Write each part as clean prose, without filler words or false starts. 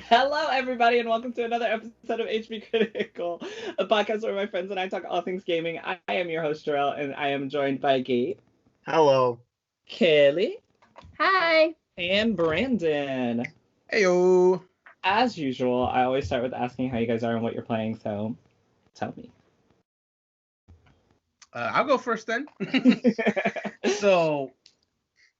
Hello, everybody, and welcome to another episode of HB Critical, a podcast where my friends and I talk all things gaming. I am your host, Jerel, and I am joined by Gabe, Hello. Kellie, Hi. and Brandon. Heyo. As usual, I always start with asking how you guys are and what you're playing, so tell me. I'll go first then. So,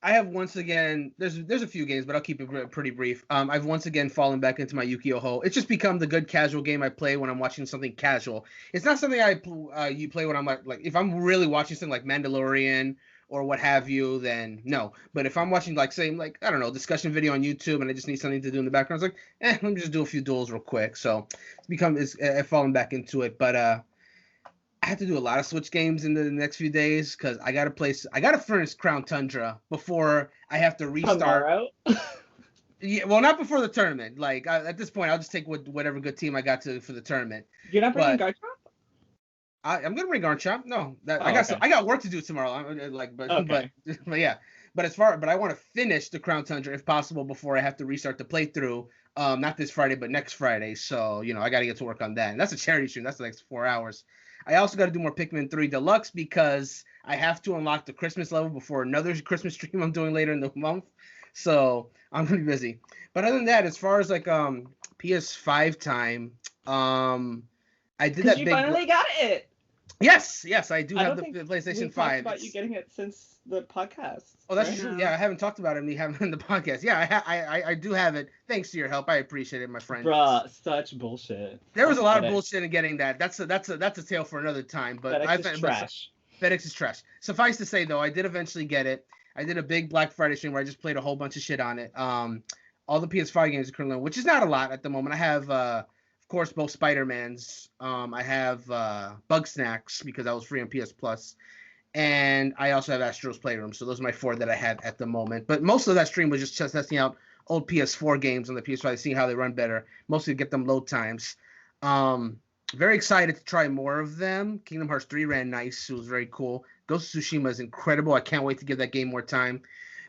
I have once again. There's a few games, but I'll keep it pretty brief. I've once again fallen back into my Yu-Gi-Oh hole. It's just become the good casual game I play when I'm watching something casual. It's not something you play when I'm like if I'm really watching something like Mandalorian or what have you, then no. But if I'm watching I don't know, discussion video on YouTube and I just need something to do in the background, it's like, let me just do a few duels real quick. So I've fallen back into it, but I have to do a lot of Switch games in the next few days because I gotta finish Crown Tundra before I have to restart. Tomorrow? Yeah, well, not before the tournament. At this point, I'll just take whatever good team I got for the tournament. You're not bringing Garchomp? I'm gonna bring Garchomp. No, okay. I got work to do tomorrow. Okay. But yeah. But I want to finish the Crown Tundra if possible before I have to restart the playthrough. Not this Friday, but next Friday. So I got to get to work on that. And that's a charity stream. That's the next 4 hours. I also got to do more Pikmin 3 Deluxe because I have to unlock the Christmas level before another Christmas stream I'm doing later in the month. So I'm gonna be busy. But other than that, as far as PS5 time, I did that. You finally got it. Yes, I do have the PlayStation 5. Talked about you getting it since the podcast. Oh, that's true. Yeah, I haven't talked about it in the podcast. Yeah, I do have it. Thanks to your help, I appreciate it, my friend. Bruh, such bullshit. There was a lot of bullshit in getting that. That's a tale for another time. But FedEx is trash. FedEx is trash. Suffice to say, though, I did eventually get it. I did a big Black Friday stream where I just played a whole bunch of shit on it. All the PS5 games are currently, which is not a lot at the moment. I have, of course, both Spider-Mans. I have Bug Snacks because I was free on PS Plus. And I also have Astro's Playroom. So those are my 4 that I have at the moment. But most of that stream was just testing out old PS4 games on the PS5, seeing how they run better. Mostly to get them load times. Very excited to try more of them. Kingdom Hearts 3 ran nice. It was very cool. Ghost of Tsushima is incredible. I can't wait to give that game more time.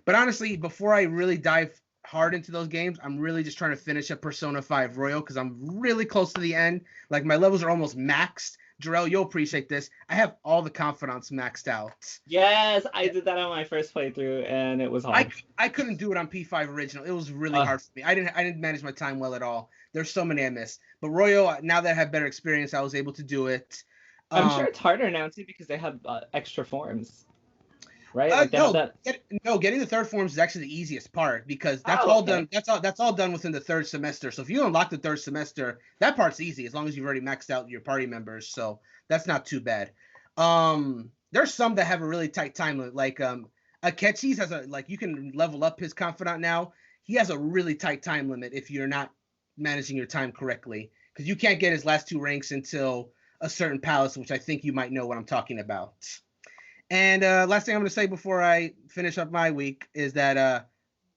But honestly, before I really dive hard into those games, I'm really just trying to finish up Persona 5 Royal because I'm really close to the end. Like, my levels are almost maxed. Jerel, you'll appreciate this. I have all the confidants maxed out. Yes, I did that on my first playthrough, and it was hard. I couldn't do it on P5 original. It was really hard for me. I didn't manage my time well at all. There's so many I missed. But Royal, now that I have better experience, I was able to do it. I'm sure it's harder now too because they have extra forms, right? Getting the third forms is actually the easiest part because that's all done. That's all done within the third semester. So if you unlock the third semester, that part's easy as long as you've already maxed out your party members. So that's not too bad. There's some that have a really tight time limit. Like Akechi's has you can level up his confidant now. He has a really tight time limit if you're not managing your time correctly because you can't get his last 2 ranks until a certain palace, which I think you might know what I'm talking about. And last thing I'm going to say before I finish up my week is that I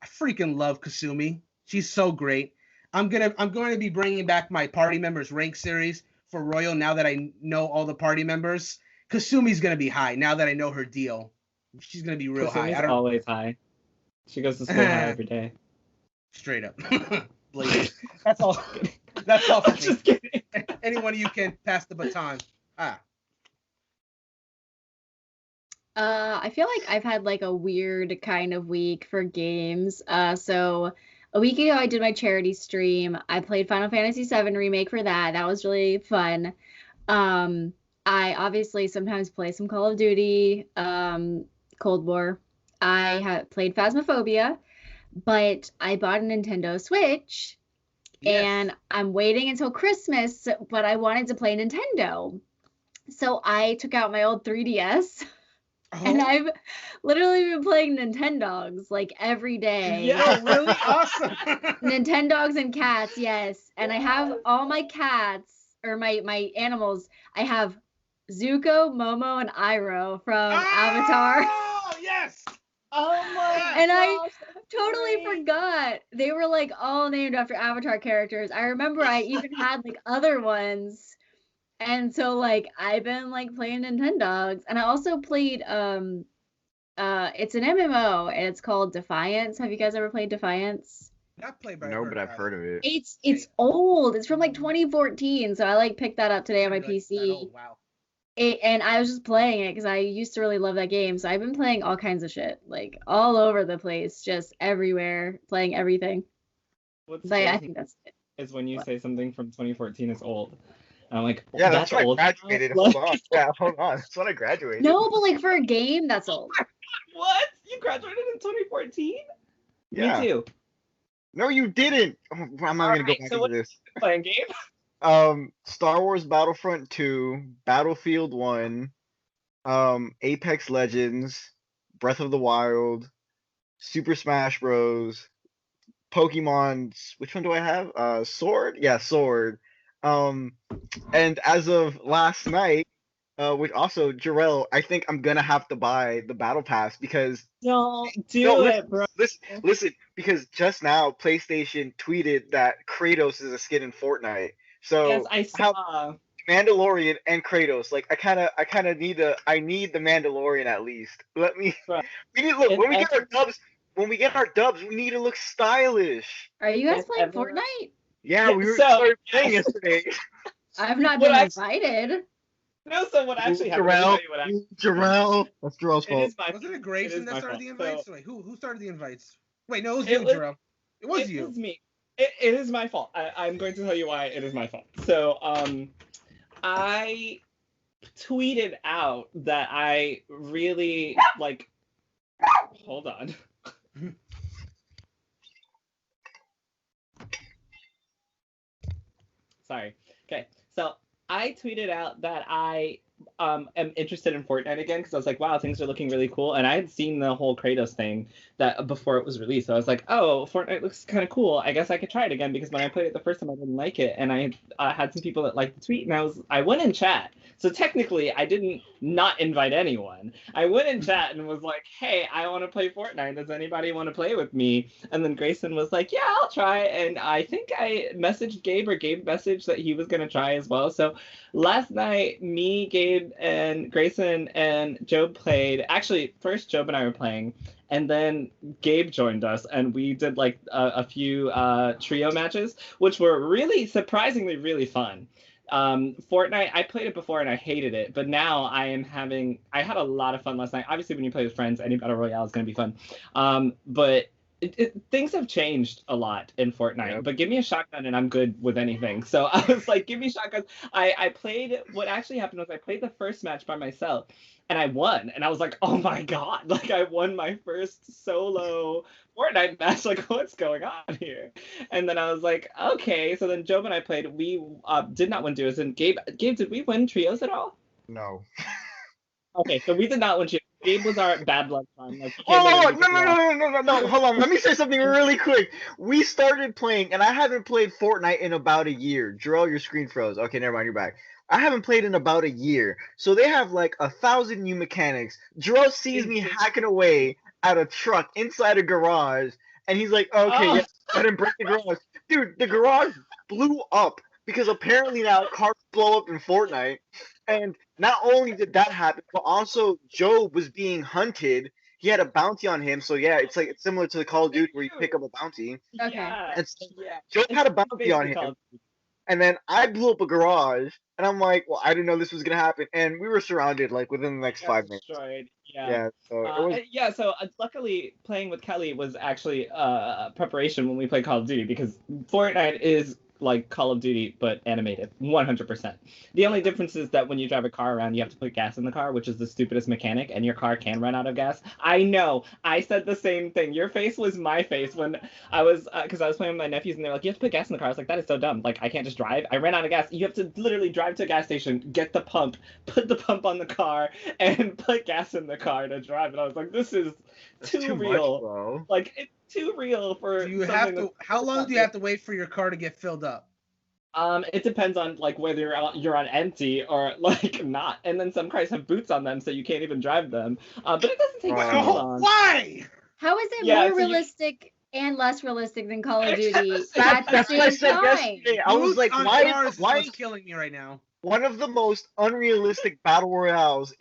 freaking love Kasumi. She's so great. I'm going to be bringing back my party members rank series for Royal now that I know all the party members. Kasumi's going to be high now that I know her deal. She's going to be real high. Kasumi's always high. She goes to school high every day. Straight up. That's all. That's all for me. Just kidding. Anyone you can pass the baton. I feel like I've had a weird kind of week for games. So a week ago I did my charity stream. I played Final Fantasy VII Remake for that. That was really fun. I obviously sometimes play some Call of Duty, Cold War. I have played Phasmophobia, but I bought a Nintendo Switch. Yes. And I'm waiting until Christmas, but I wanted to play Nintendo. So I took out my old 3DS. Oh. And I've literally been playing Nintendogs every day. Yeah, really awesome. Nintendogs and cats, yes. And I have all my cats or my animals. I have Zuko, Momo, and Iroh from Avatar. Oh, yes. Oh my and gosh, I totally forgot. They were all named after Avatar characters. I remember I even had other ones. And so I've been playing Nintendogs. And I also played it's an MMO and it's called Defiance. Have you guys ever played Defiance? Not played, but No, but I've about heard of it. It's old. It's from like 2014, so I like picked that up today on my Like, that PC. old, wow. And I was just playing it because I used to really love that game. So I've been playing all kinds of shit, like all over the place, just everywhere, playing everything. What's But I crazy think that's it. is when you What? say something from 2014 is old. And I'm like, Yeah, that's when I old. graduated. Like, Hold on. Yeah, hold on. That's when I graduated. No, but like for a game, that's old. what? You graduated in 2014? Yeah. Me too. No, you didn't. Oh, I'm not gonna go Alright, back so into what this. playing game? Star Wars Battlefront 2, Battlefield 1, Apex Legends, Breath of the Wild, Super Smash Bros, Pokemon. Which one do I have? Sword. Yeah, Sword. And as of last night, which also Jerel, I think I'm gonna have to buy the Battle Pass because Don't do no, it, bro. listen, because just now PlayStation tweeted that Kratos is a skin in Fortnite. So Yes, I have saw. Mandalorian and Kratos. Like I need the Mandalorian at least. Let me. Bro, We need look if when we get our ever, dubs. When we get our dubs, we need to look stylish. Are you guys if playing ever, Fortnite? Yeah, Yeah, we so- started playing yesterday. I've not What been actually- invited. no, so what actually happened? Let me tell you what actually Jarrell. That's Jarrell's It fault. is my Wasn't it it Grayson is that my started the fault. invites? So, Wait, who started the invites? Wait, no, it was It you, was- Jerel. It was it you. is me. It is my fault. I'm going to tell you why it is my fault. So, I tweeted out that I really like. Hold on. Sorry. Okay. So I tweeted out that I am interested in Fortnite again because I was like, wow, things are looking really cool. And I had seen the whole Kratos thing that before it was released. So I was like, oh, Fortnite looks kind of cool. I guess I could try it again because when I played it the first time, I didn't like it. And I had some people that liked the tweet, and I went in chat. So technically, I didn't not invite anyone. I went in chat and was like, hey, I want to play Fortnite. Does anybody want to play with me? And then Grayson was like, yeah, I'll try. And I think I messaged Gabe, or Gabe messaged that he was going to try as well. So last night, me, Gabe, and Grayson and Job played. Actually, first Job and I were playing. And then Gabe joined us, and we did like a few trio matches, which were really surprisingly really fun. Fortnite, I played it before and I hated it, but now I had a lot of fun last night. Obviously, when you play with friends, any battle royale is going to be fun. But things have changed a lot in Fortnite. Yep. But give me a shotgun and I'm good with anything. So I was like, give me shotguns. I played. What actually happened was I played the first match by myself. And I won, and I was like, "Oh my god!" Like I won my first solo Fortnite match. Like, what's going on here? And then I was like, "Okay." So then Job and I played. We did not win duos. And Gabe, did we win trios at all? No. Okay, so we did not win trios. Gabe was our bad luck charm. Like, he came in Oh, and no, we no, just lost. no, no, no, no, no. Hold on. Let me say something really quick. We started playing, and I haven't played Fortnite in about a year. Jarrell, your screen froze. Okay, never mind. You're back. I haven't played in about a year. So they have like 1,000 new mechanics. Jarrell sees me hacking away at a truck inside a garage, and he's like, okay, yeah, let him break the garage. Dude, the garage blew up because apparently now cars blow up in Fortnite. And not only did that happen, but also Job was being hunted. He had a bounty on him, so yeah, it's similar to the Call of Duty where you pick up a bounty. Okay. Yeah, And so yeah. Job had a bounty Basically on him, Call of Duty. and then I blew up a garage, and I'm like, well, I didn't know this was gonna happen, and we were surrounded like within the next Got 5 minutes. destroyed. Yeah. Yeah, so it was. Yeah, so luckily playing with Kellie was actually preparation when we played Call of Duty because Fortnite is like Call of Duty but animated 100%. The only difference is that when you drive a car around, you have to put gas in the car, which is the stupidest mechanic, and your car can run out of gas. I know. I said the same thing. Your face was my face when I was because I was playing with my nephews and they're like, you have to put gas in the car. I was like, that is so dumb. Like, I can't just drive. I ran out of gas. You have to literally drive to a gas station, get the pump, put the pump on the car, and put gas in the car to drive. And I was like, this is too real. Much, bro. Like, it's too real for. Do you have to? How long do you have to wait for your car to get filled up? It depends on like whether you're on empty or like not, and then some cars have boots on them, so you can't even drive them. But it doesn't take Wow. too long. Why? How is it Yeah, more so realistic and less realistic than Call of Duty That's at the That's what I same said time? yesterday. I was like, Boots on why cars is why what's killing me right now? one of the most unrealistic battle royales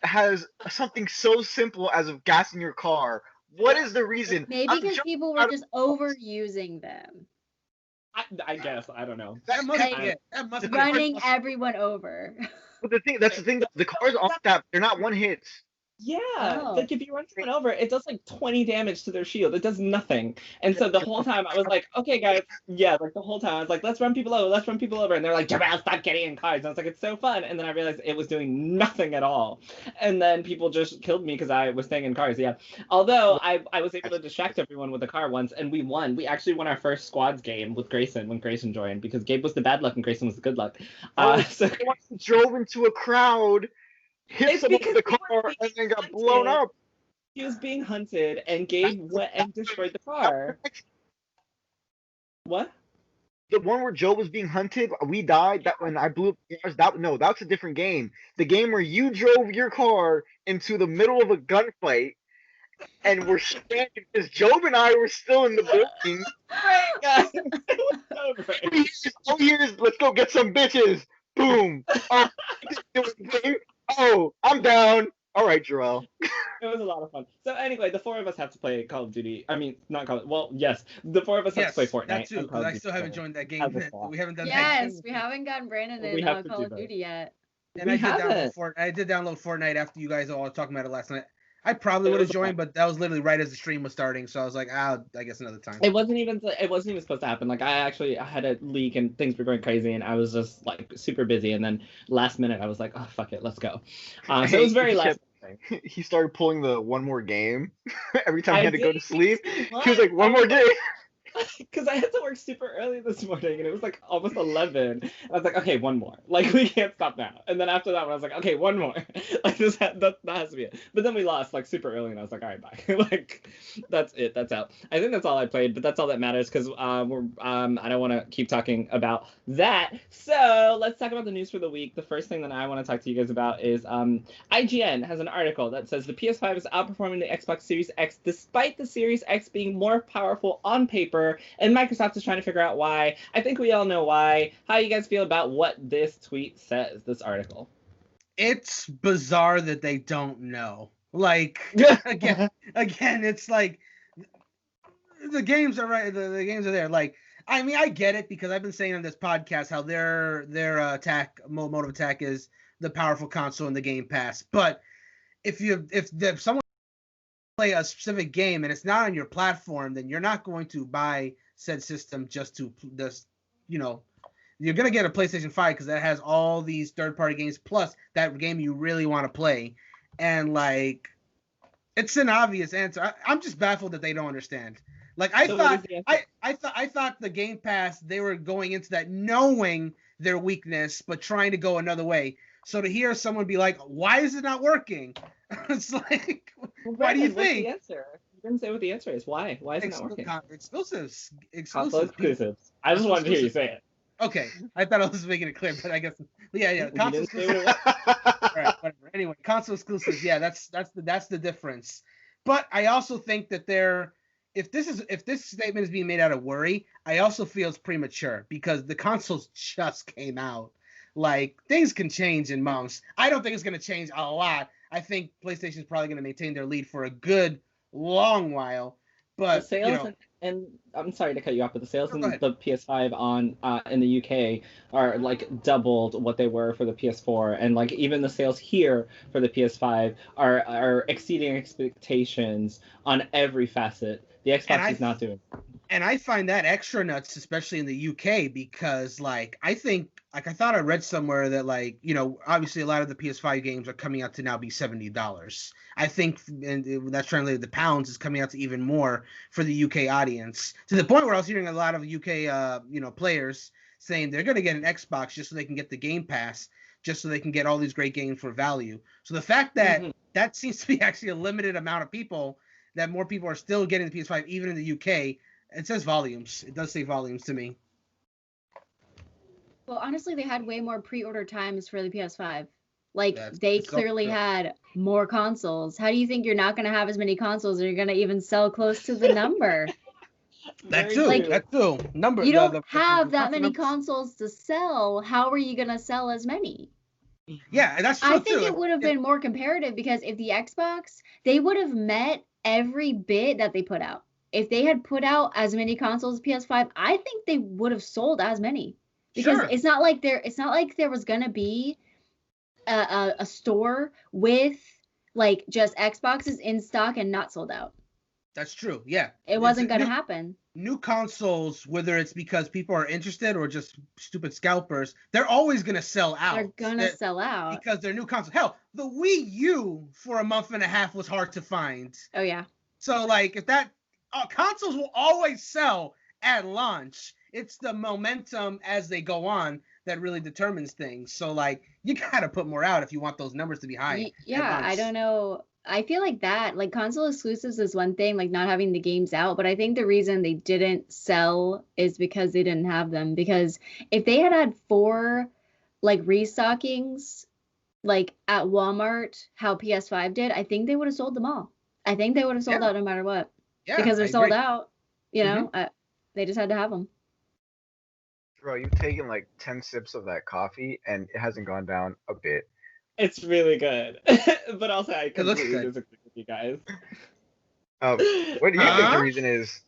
has something so simple as of gas in your car. What is the reason? Maybe because people were just overusing them. I guess. I don't know. That must Like, be it. That must be Running it. everyone over. But that's the thing. The cars on that, they're not one hits. Yeah, Oh. like if you run someone over, it does like 20 damage to their shield. It does nothing. And so the whole time I was like, okay, guys, yeah, like the whole time I was like, let's run people over. And they're like, Jerel, stop getting in cars. And I was like, it's so fun. And then I realized it was doing nothing at all. And then people just killed me because I was staying in cars. Yeah. Although I was able to distract everyone with a car once, and we won. We actually won our first squads game with Grayson when Grayson joined, because Gabe was the bad luck and Grayson was the good luck. So Drove into a crowd, hit someone with the car, and then got blown up. He was being hunted, and Gabe went and destroyed the car. What? The one where Joe was being hunted, we died. That when I blew up the cars, that's a different game. The game where you drove your car into the middle of a gunfight, and we're standing because Job and I were still in the building. Right, guys. It was so great. Oh, here's let's go get some bitches. Boom. Oh, I'm down. All right, Jerel. It was a lot of fun. So anyway, the four of us have to play Call of Duty. I mean, not Call of Well, yes. The four of us have to play Fortnite. That too, because I still haven't joined that game. We haven't done that. Yes, we haven't gotten Brandon We in have to Call do of that. Duty yet. And I did download Fortnite after you guys all were talking about it last night. I probably would have joined, but that was literally right as the stream was starting, so I was like, I guess another time. It wasn't even supposed to happen. Like, I had a leak and things were going crazy, and I was just like super busy. And then last minute, I was like, oh fuck it, let's go. So it was very last. He started pulling the one more game every time he had to go to sleep. What? He was like, one more game. Because I had to work super early this morning, and it was like almost 11. I was like, okay, one more. Like, we can't stop now. And then after that one, I was like, okay, one more. Like, that has to be it. But then we lost like super early, and I was like, all right, bye. Like, that's it. That's out. I think that's all I played, but that's all that matters, because I don't want to keep talking about that. So let's talk about the news for the week. The first thing that I want to talk to you guys about is IGN has an article that says the PS5 is outperforming the Xbox Series X despite the Series X being more powerful on paper. And Microsoft is trying to figure out why. I think we all know why. How do you guys feel about what this tweet says, this article? It's bizarre that they don't know. Like, again, it's like the games are right. The games are there. Like, I mean, I get it, because I've been saying on this podcast how their mode of attack is the powerful console in the Game Pass. But if someone play a specific game and it's not on your platform, then you're not going to buy said system just you're going to get a PlayStation 5 because that has all these third-party games plus that game you really want to play. And like, it's an obvious answer. I'm just baffled that they don't understand. Like, I thought the Game Pass, they were going into that knowing their weakness but trying to go another way. So to hear someone be like, why is it not working? It's like, what do you think? What's the answer? You didn't say what the answer is. Why? Why is it not working? Exclusives. Console exclusives. I just wanted to hear you say it. Okay, I thought I was making it clear, but I guess yeah. Console exclusives. All right, whatever. Anyway, console exclusives. Yeah, that's the difference. But I also think that if this statement is being made out of worry, I also feel it's premature, because the consoles just came out. Like, things can change in months. I don't think it's going to change a lot. I think PlayStation is probably going to maintain their lead for a good long while. But the sales and I'm sorry to cut you off, but the sales in the PS5 in the UK are like doubled what they were for the PS4, and like even the sales here for the PS5 are exceeding expectations on every facet. The Xbox is not doing. And I find that extra nuts, especially in the UK, because like I thought I read somewhere that obviously a lot of the PS5 games are coming out to now be $70. I think, and that's translated to pounds, is coming out to even more for the UK audience, to the point where I was hearing a lot of UK players saying they're going to get an Xbox just so they can get the Game Pass, just so they can get all these great games for value. So the fact that that seems to be actually a limited amount of people, that more people are still getting the PS5 even in the UK, it says volumes. It does say volumes to me. Well, honestly, they had way more pre-order times for the PS5. Like, they clearly had more consoles. How do you think you're not going to have as many consoles, and you're going to even sell close to the number? That too. Number. You don't have that many consoles to sell. How are you going to sell as many? Yeah, that's true I think too. it would have been more comparative because if the Xbox, they would have met every bit that they put out. If they had put out as many consoles as PS5, I think they would have sold as many. Because Sure. it's not like there was gonna be a store with like just Xboxes in stock and not sold out. That's true. Yeah. It wasn't gonna happen. New consoles, whether it's because people are interested or just stupid scalpers, they're always gonna sell out. They're gonna sell out because they're new consoles. Hell, the Wii U for a month and a half was hard to find. Oh yeah. So like, if that consoles will always sell at launch. It's the momentum as they go on that really determines things. So like, you gotta put more out if you want those numbers to be high. Yeah, I don't know. I feel like that, like console exclusives is one thing, like not having the games out, but I think the reason they didn't sell is because they didn't have them. Because if they had 4 like restockings, like at Walmart, how PS5 did, I think they would have sold them all. I think they would have sold out no matter what. Yeah, because they're sold out, you know, they just had to have them. Bro, you've taken like 10 sips of that coffee and it hasn't gone down a bit. It's really good. But also, I completely disagree with you guys. What do you think the reason is?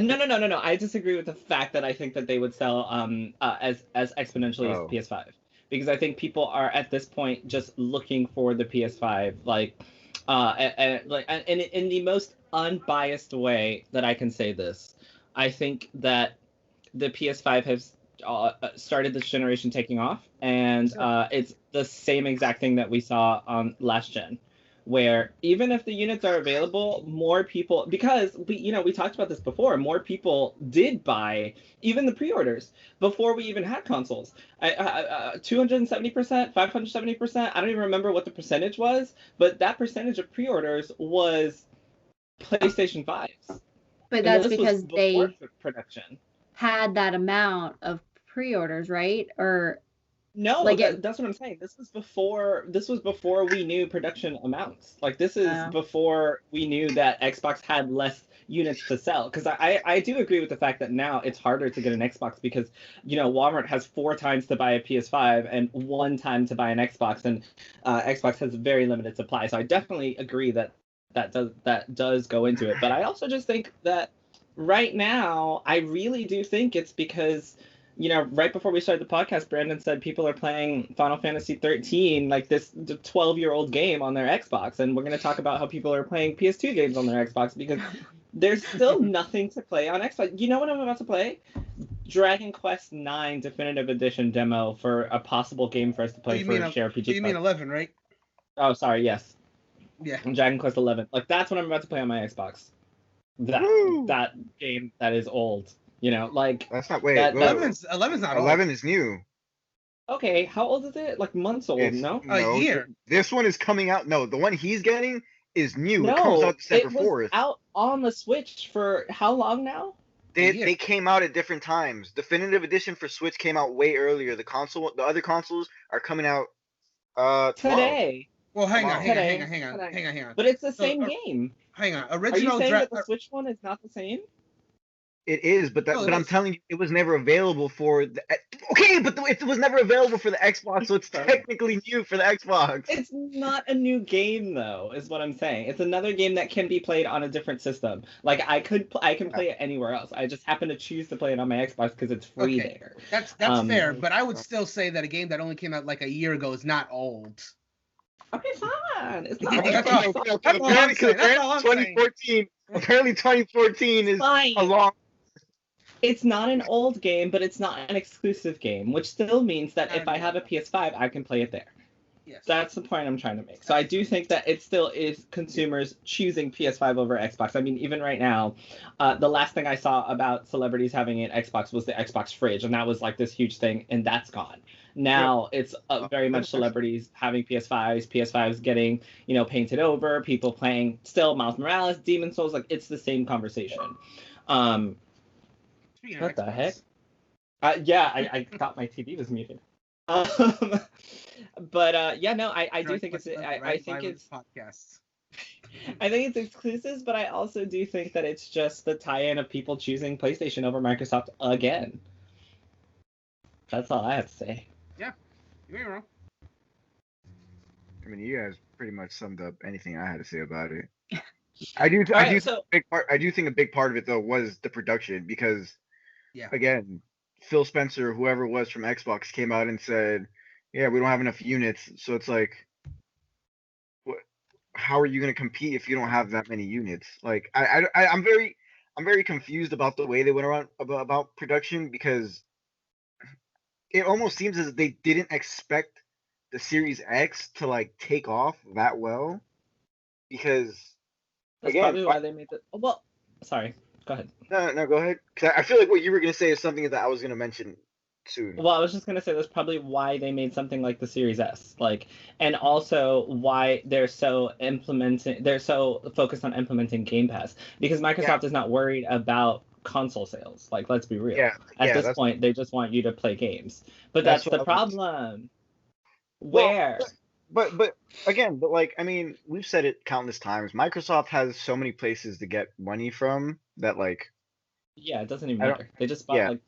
No. I disagree with the fact that I think that they would sell as exponentially as PS5. Because I think people are at this point just looking for the PS5, like in the most unbiased way that I can say this. I think that the PS5 has started this generation taking off, and it's the same exact thing that we saw on last gen, where even if the units are available, more people, because we talked about this before, more people did buy even the pre-orders before we even had consoles. 270%, 570%, I don't even remember what the percentage was, but that percentage of pre-orders was PlayStation 5s. But that's because they production had that amount of pre-orders, right? Or no, like that's what I'm saying. This was before we knew production amounts. Like this is before we knew that Xbox had less units to sell. Because I do agree with the fact that now it's harder to get an Xbox because Walmart has 4 times to buy a PS5 and 1 time to buy an Xbox, and Xbox has very limited supply. So I definitely agree that does go into it. But I also just think that right now I really do think it's because right before we started the podcast, Brandon said people are playing Final Fantasy 13, like this 12-year-old game on their Xbox. And we're going to talk about how people are playing PS2 games on their Xbox because there's still nothing to play on Xbox. You know what I'm about to play? Dragon Quest IX Definitive Edition demo for a possible game for us to play for JRPG. You mean 11, right? Oh, sorry, yes. Yeah. Dragon Quest 11. Like, that's what I'm about to play on my Xbox. That game that is old. That's not 11's not old. 11 is new. Okay, how old is it? Like months old? No, a year. This one is coming out. No, the one he's getting is new. It comes out December 4th. It was out on the Switch for how long now? They came out at different times. Definitive Edition for Switch came out way earlier. The other consoles are coming out today. Well, hang on. But it's the same game. Hang on. Are you saying that the Switch one is not the same? It is, but I'm telling you, it was never available for the. Okay, but it was never available for the Xbox, so it's technically new for the Xbox. It's not a new game, though, is what I'm saying. It's another game that can be played on a different system. Like I can play it anywhere else. I just happen to choose to play it on my Xbox because it's free there. That's fair, but I would still say that a game that only came out like a year ago is not old. Okay, fine. It's not. Apparently 2014. Apparently 2014 is a long. It's not an old game, but it's not an exclusive game, which still means that if I have a PS5, I can play it there. Yes. That's the point I'm trying to make. So I do think that it still is consumers choosing PS5 over Xbox. I mean, even right now, the last thing I saw about celebrities having an Xbox was the Xbox fridge, and that was like this huge thing, and that's gone. Now it's very much celebrities having PS5s getting, painted over, people playing still Miles Morales, Demon's Souls, like it's the same conversation. What the heck? I thought my TV was muted. But I do think it's. I think it's podcasts. I think it's exclusives, but I also do think that it's just the tie-in of people choosing PlayStation over Microsoft again. That's all I have to say. Yeah, you're wrong. I mean, you guys pretty much summed up anything I had to say about it. I do. All I right, do. so Big part. I do think a big part of it though was the production because Yeah. again, Phil Spencer, whoever it was from Xbox, came out and said, "Yeah, we don't have enough units." So it's like, what? How are you going to compete if you don't have that many units? Like, I'm very confused about the way they went around about production because it almost seems as if they didn't expect the Series X to like take off that well because that's again, probably why they made the. Oh, well, sorry. Go ahead. no, go ahead. 'Cause I feel like what you were gonna say is something that I was gonna mention soon. Well, I was just gonna say that's probably why they made something like the Series S, like, and also why they're so focused on implementing Game Pass because Microsoft is not worried about console sales. Like, let's be real. At this That's point, they just want you to play games. But that's that's what the I was. problem. Well, Where? but again, but like I mean, we've said it countless times. Microsoft has so many places to get money from that like Yeah, it doesn't even I don't. matter. They just bought Yeah, like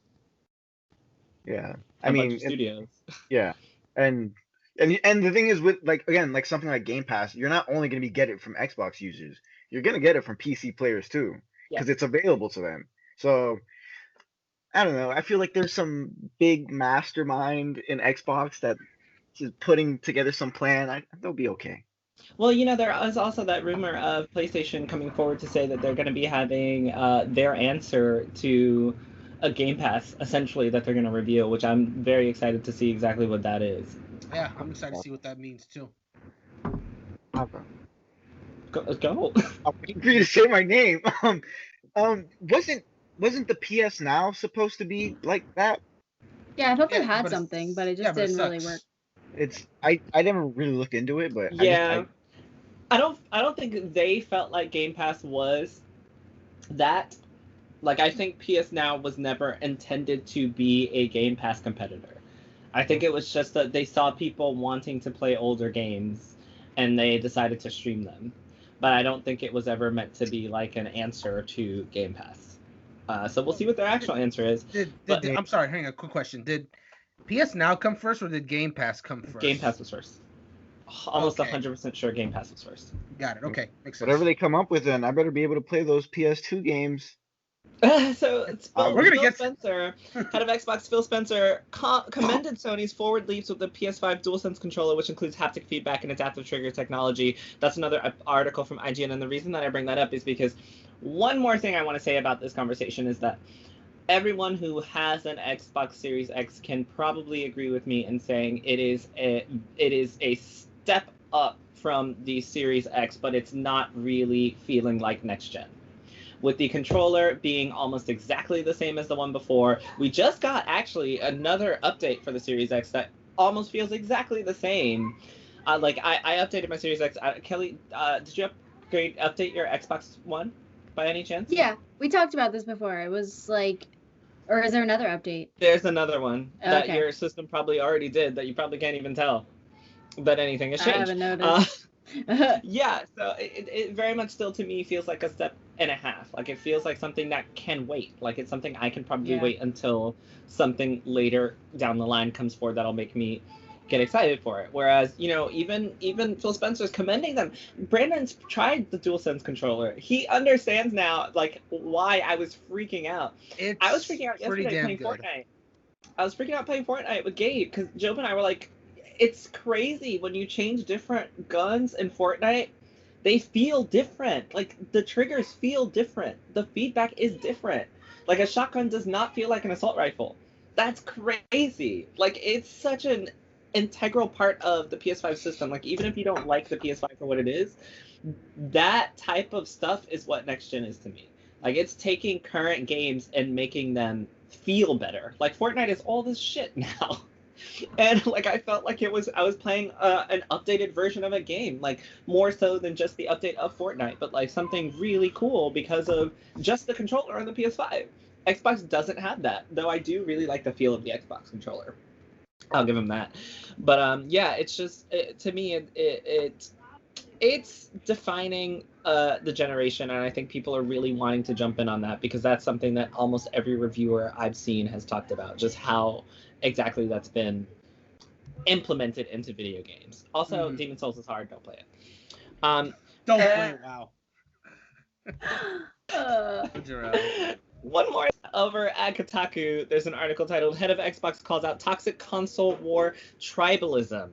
yeah. I a bunch mean, of studios. yeah, and and the thing is with like again like something like Game Pass, you're not only gonna be get it from Xbox users, you're gonna get it from PC players too Yeah. because it's available to them. So I don't know. I feel like there's some big mastermind in Xbox that is putting together some plan. They'll be okay. Well, there is also that rumor of PlayStation coming forward to say that they're going to be having their answer to a Game Pass, essentially, that they're going to reveal, which I'm very excited to see exactly what that is. Yeah, I'm excited to see what that means too. Okay. Go. I'm waiting for you to say my name. Wasn't the PS Now supposed to be like that? Yeah, I thought they Yeah, had but it- something, but it yeah, just but it didn't really sucks. work. It's I never really looked into it, but Yeah. I don't think they felt like Game Pass was that. Like, I think PS Now was never intended to be a Game Pass competitor. I think it was just that they saw people wanting to play older games and they decided to stream them. But I don't think it was ever meant to be like an answer to Game Pass. So we'll see what their actual answer is. I'm sorry, hang on, quick question. Did PS Now come first or did Game Pass come first? Game Pass was first. Almost Okay. 100% sure Game Pass was first. Got it. Okay, makes sense. whatever they come up with, then I better be able to play those PS2 games. So it's We're gonna get Spencer, head of Xbox, Phil Spencer, commended Sony's forward leaps with the PS5 DualSense controller, which includes haptic feedback and adaptive trigger technology. That's another article from IGN, and the reason that I bring that up is because one more thing I want to say about this conversation is that everyone who has an Xbox Series X can probably agree with me in saying it is a step up from the Series X, but it's not really feeling like next gen. With the controller being almost exactly the same as the one before, we just got actually another update for the Series X that almost feels exactly the same. I updated my Series X. Kelly, did you update your Xbox One by any chance? Yeah, we talked about this before. It was like, or is there another update? There's another one that Okay. your system probably already did that you probably can't even tell that anything has I changed. haven't noticed. Yeah, so it very much still to me feels like a step and a half. Like it feels like something that can wait. Like it's something I can probably Yeah. wait until something later down the line comes forward that'll make me get excited for it. Whereas, even Phil Spencer's commending them. Brandon's tried the DualSense controller. He understands now like why I was freaking out. I was freaking out pretty yesterday damn playing good. Fortnite. I was freaking out playing Fortnite with Gabe because Job and I were like, it's crazy when you change different guns in Fortnite. They feel different. Like the triggers feel different. The feedback is different. Like a shotgun does not feel like an assault rifle. That's crazy. Like it's such an integral part of the PS5 system. Like even if you don't like the PS5 for what it is, that type of stuff is what next gen is to me. Like it's taking current games and making them feel better. Like Fortnite is all this shit now. And like I felt like I was playing an updated version of a game, like more so than just the update of Fortnite, but like something really cool because of just the controller on the PS5. Xbox doesn't have that, though I do really like the feel of the Xbox controller. I'll give them that. But yeah, it's just to me it's defining the generation, and I think people are really wanting to jump in on that because that's something that almost every reviewer I've seen has talked about, just how exactly that's been implemented into video games. Also, Demon's Souls is hard. Don't play it. Don't play it. Wow. Uh, One more over at Kotaku. There's an article titled "Head of Xbox Calls Out Toxic Console War Tribalism."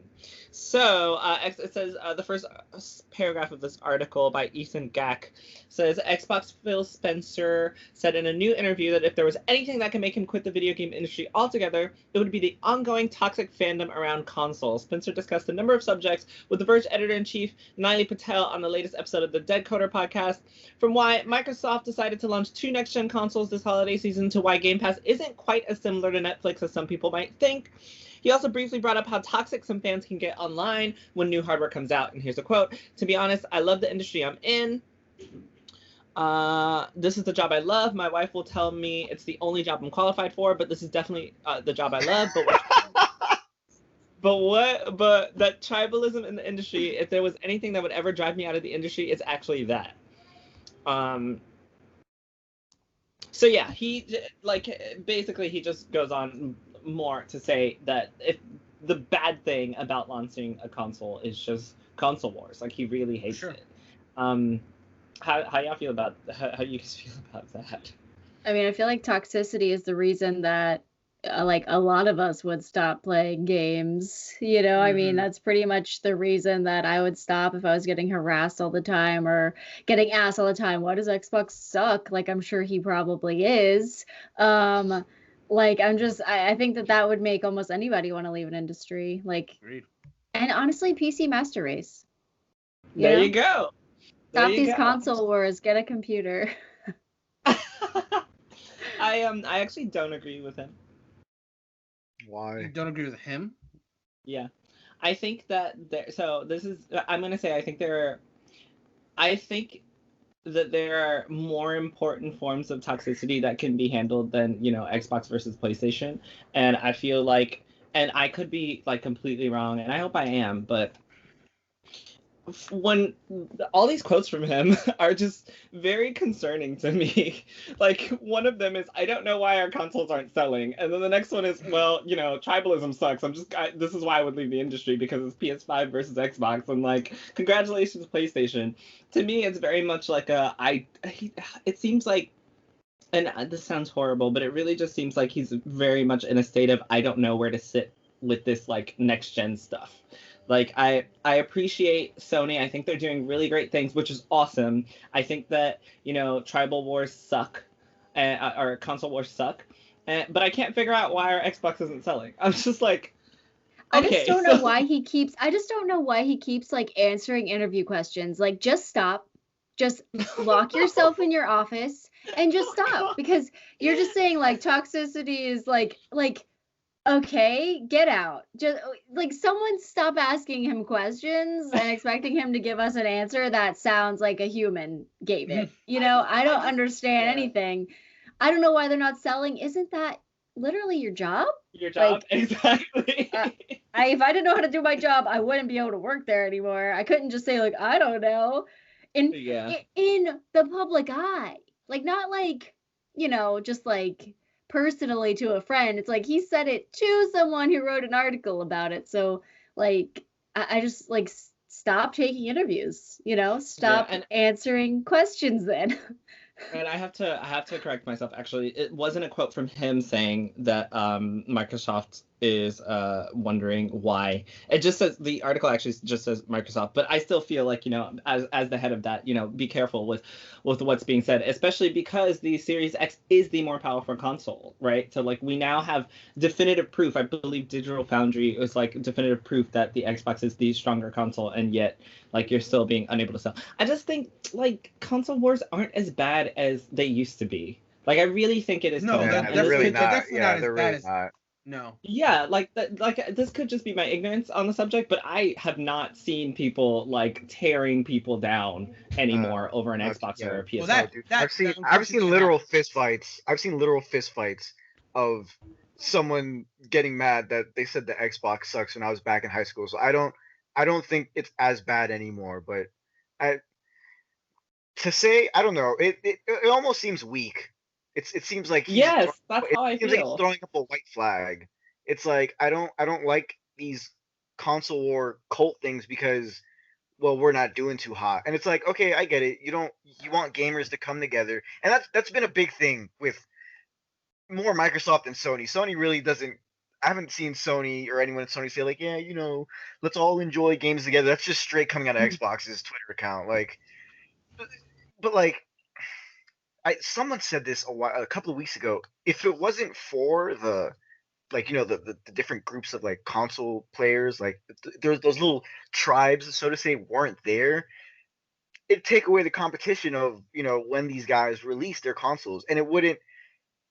So it says the first paragraph of this article by Ethan Gack says Xbox Phil Spencer said in a new interview that if there was anything that could make him quit the video game industry altogether, it would be the ongoing toxic fandom around consoles. Spencer discussed a number of subjects with The Verge editor-in-chief Nilay Patel on the latest episode of the Dead Coder podcast, from why Microsoft decided to launch 2 next-gen consoles this holiday season to why Game Pass isn't quite as similar to Netflix as some people might think. He also briefly brought up how toxic some fans can get online when new hardware comes out. And here's a quote: "To be honest, I love the industry I'm in. This is the job I love. My wife will tell me it's the only job I'm qualified for, but this is definitely the job I love. But that tribalism in the industry, if there was anything that would ever drive me out of the industry, it's actually that." So yeah, he basically he just goes on more to say that if the bad thing about launching a console is just console wars, like he really hates it. How y'all feel about how you guys feel about that? I mean, I feel like toxicity is the reason that like a lot of us would stop playing games. I mean, that's pretty much the reason that I would stop if I was getting harassed all the time or getting asked all the time, "Why does Xbox suck?" Like, I'm sure he probably is. Like, I think that would make almost anybody want to leave an industry. Like, Agreed. And honestly, PC Master Race. There you go. Stop these console wars. Get a computer. I actually don't agree with him. Why? You don't agree with him? Yeah. I think that I'm going to say I think that there are more important forms of toxicity that can be handled than, Xbox versus PlayStation. And I feel like, and I could be like completely wrong, and I hope I am, but when all these quotes from him are just very concerning to me. Like, one of them is, "I don't know why our consoles aren't selling," and then the next one is, "Well, tribalism sucks. This is why I would leave the industry, because it's PS5 versus Xbox." And like, congratulations, PlayStation. To me, it's very much like it seems like, and this sounds horrible, but it really just seems like he's very much in a state of, I don't know where to sit with this like next gen stuff. Like, I appreciate Sony. I think they're doing really great things, which is awesome. I think that, tribal wars suck, or console wars suck. But I can't figure out why our Xbox isn't selling. I'm just like, okay. I just don't know why he keeps like answering interview questions. Like, just stop. Just lock yourself in your office and just stop. Because you're just saying like toxicity is like okay, get out. Just like, someone stop asking him questions and expecting him to give us an answer that sounds like a human gave it. I don't understand anything. I don't know why they're not selling. Isn't that literally your job? Your job, exactly. If I didn't know how to do my job, I wouldn't be able to work there anymore. I couldn't just say like, I don't know. In the public eye. Like, not like, just like personally to a friend. It's like he said it to someone who wrote an article about it. So like, I just like, stop taking interviews, stop answering questions then. And I have to correct myself. Actually, it wasn't a quote from him saying that Microsoft is wondering why. It just says, the article actually just says Microsoft, but I still feel like, as the head of that, be careful with what's being said, especially because the Series X is the more powerful console, right? So like, we now have definitive proof. I believe Digital Foundry was like definitive proof that the Xbox is the stronger console, and yet like, you're still being unable to sell. I just think like console wars aren't as bad as they used to be. Like, I really think it is. No, they're really not. Yeah, they're really not. No. Yeah, like this could just be my ignorance on the subject, but I have not seen people like tearing people down anymore over an Xbox or a PS4. Well, I've seen literal fist fights. I've seen literal fist fights of someone getting mad that they said the Xbox sucks when I was back in high school. So I don't think it's as bad anymore. But to say, I don't know. It almost seems weak. It seems like that's how I feel. Like he's throwing up a white flag. It's like, I don't like these console war cult things because, well, we're not doing too hot. And it's like, okay, I get it. You want gamers to come together. And that's been a big thing with more Microsoft than Sony. Sony really doesn't. I haven't seen Sony or anyone at Sony say like, yeah, let's all enjoy games together. That's just straight coming out of Xbox's Twitter account. Like, but like, someone said this a couple of weeks ago. If it wasn't for the like the different groups of like console players, like there's those little tribes, so to say, weren't there, it'd take away the competition of when these guys release their consoles, and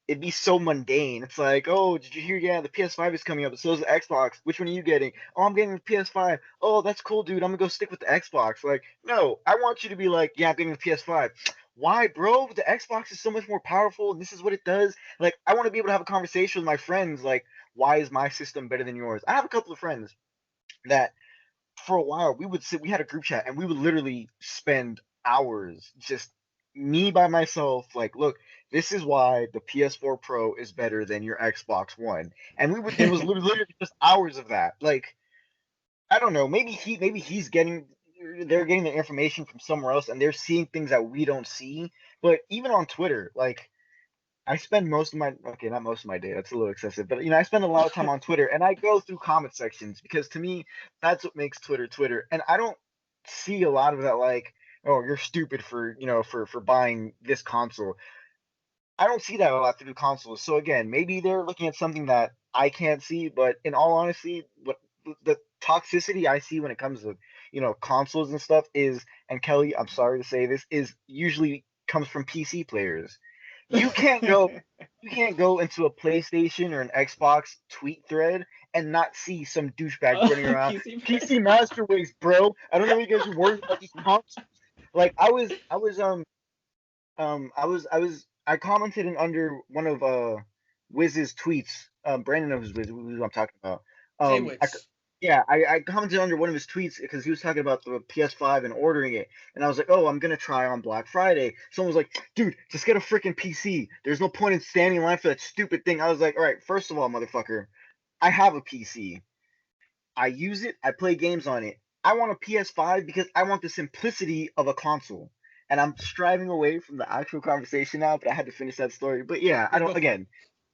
it'd be so mundane. It's like, oh, did you hear? Yeah, the PS5 is coming up. So is the Xbox. Which one are you getting? Oh, I'm getting the PS5. Oh, that's cool, dude. I'm gonna go stick with the Xbox. Like, no, I want you to be like, yeah, I'm getting the PS5. Why, bro? The Xbox is so much more powerful, and this is what it does. Like, I want to be able to have a conversation with my friends. Like, why is my system better than yours? I have a couple of friends that, for a while, we had a group chat, and we would literally spend hours just me by myself, like, look, this is why the PS4 Pro is better than your Xbox One. And it was literally just hours of that. Like, I don't know, maybe they're getting the information from somewhere else and they're seeing things that we don't see. But even on Twitter, like, I spend not most of my day, that's a little excessive, but I spend a lot of time on Twitter and I go through comment sections because to me, that's what makes Twitter Twitter. And I don't see a lot of that, like, oh, you're stupid for for buying this console. I don't see that a lot through consoles. So again, maybe they're looking at something that I can't see, but in all honesty, what the toxicity I see when it comes to consoles and stuff is, and Kelly, I'm sorry to say this, is usually comes from PC players. You can't go into a PlayStation or an Xbox tweet thread and not see some douchebag running around. PC Master Race, bro. I don't know what you guys are worried about these consoles. Like I commented in under one of Wiz's tweets. Brandon knows who I'm talking about. I commented under one of his tweets because he was talking about the PS5 and ordering it, and I was like, oh, I'm gonna try on Black Friday. Someone was like, dude, just get a freaking PC. There's no point in standing in line for that stupid thing. I was like, all right, first of all, motherfucker, I have a PC. I use it. I play games on it. I want a PS5 because I want the simplicity of a console. And I'm striving away from the actual conversation now, but I had to finish that story. But yeah, I don't. Again,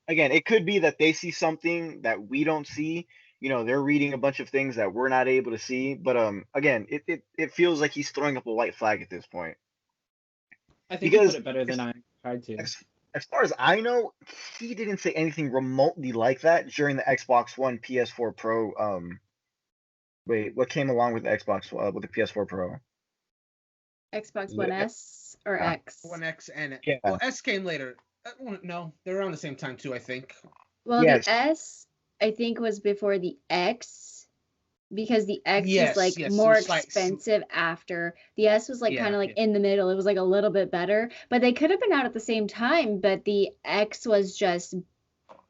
it could be that they see something that we don't see. They're reading a bunch of things that we're not able to see. But again, it feels like he's throwing up a white flag at this point. I think he put it better than I tried to. As far as I know, he didn't say anything remotely like that during the Xbox One PS4 Pro. Wait, what came along with the Xbox with the PS4 Pro? Xbox One S or X? One X and yeah. Well, S came later. No, they're around the same time too, I think. Well, yes. The S I think was before the X because the X is like more expensive after. The S was like kind of like in the middle. It was like a little bit better, but they could have been out at the same time. But the X was just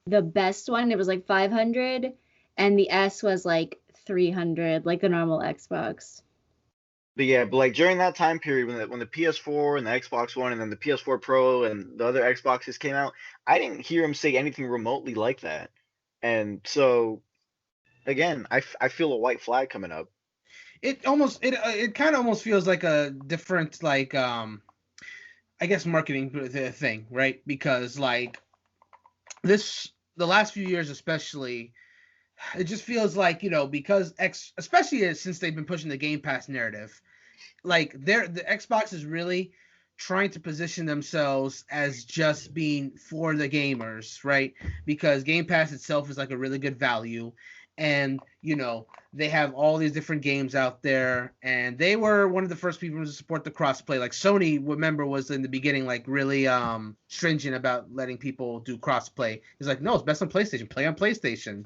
the best one. It was like 500, and the S was like 300, like the normal Xbox. But like during that time period when the PS4 and the Xbox One and then the PS4 Pro and the other Xboxes came out, I didn't hear him say anything remotely like that. And so, again, I feel a white flag coming up. It kind of almost feels like a different I guess marketing thing, right? Because like the last few years especially, it just feels like because especially since they've been pushing the Game Pass narrative, like the Xbox is really trying to position themselves as just being for the gamers, right? Because Game Pass itself is like a really good value, and they have all these different games out there, and they were one of the first people to support the crossplay. Like Sony, remember, was in the beginning like really stringent about letting people do crossplay. It's like, no, it's best on PlayStation. Play on PlayStation.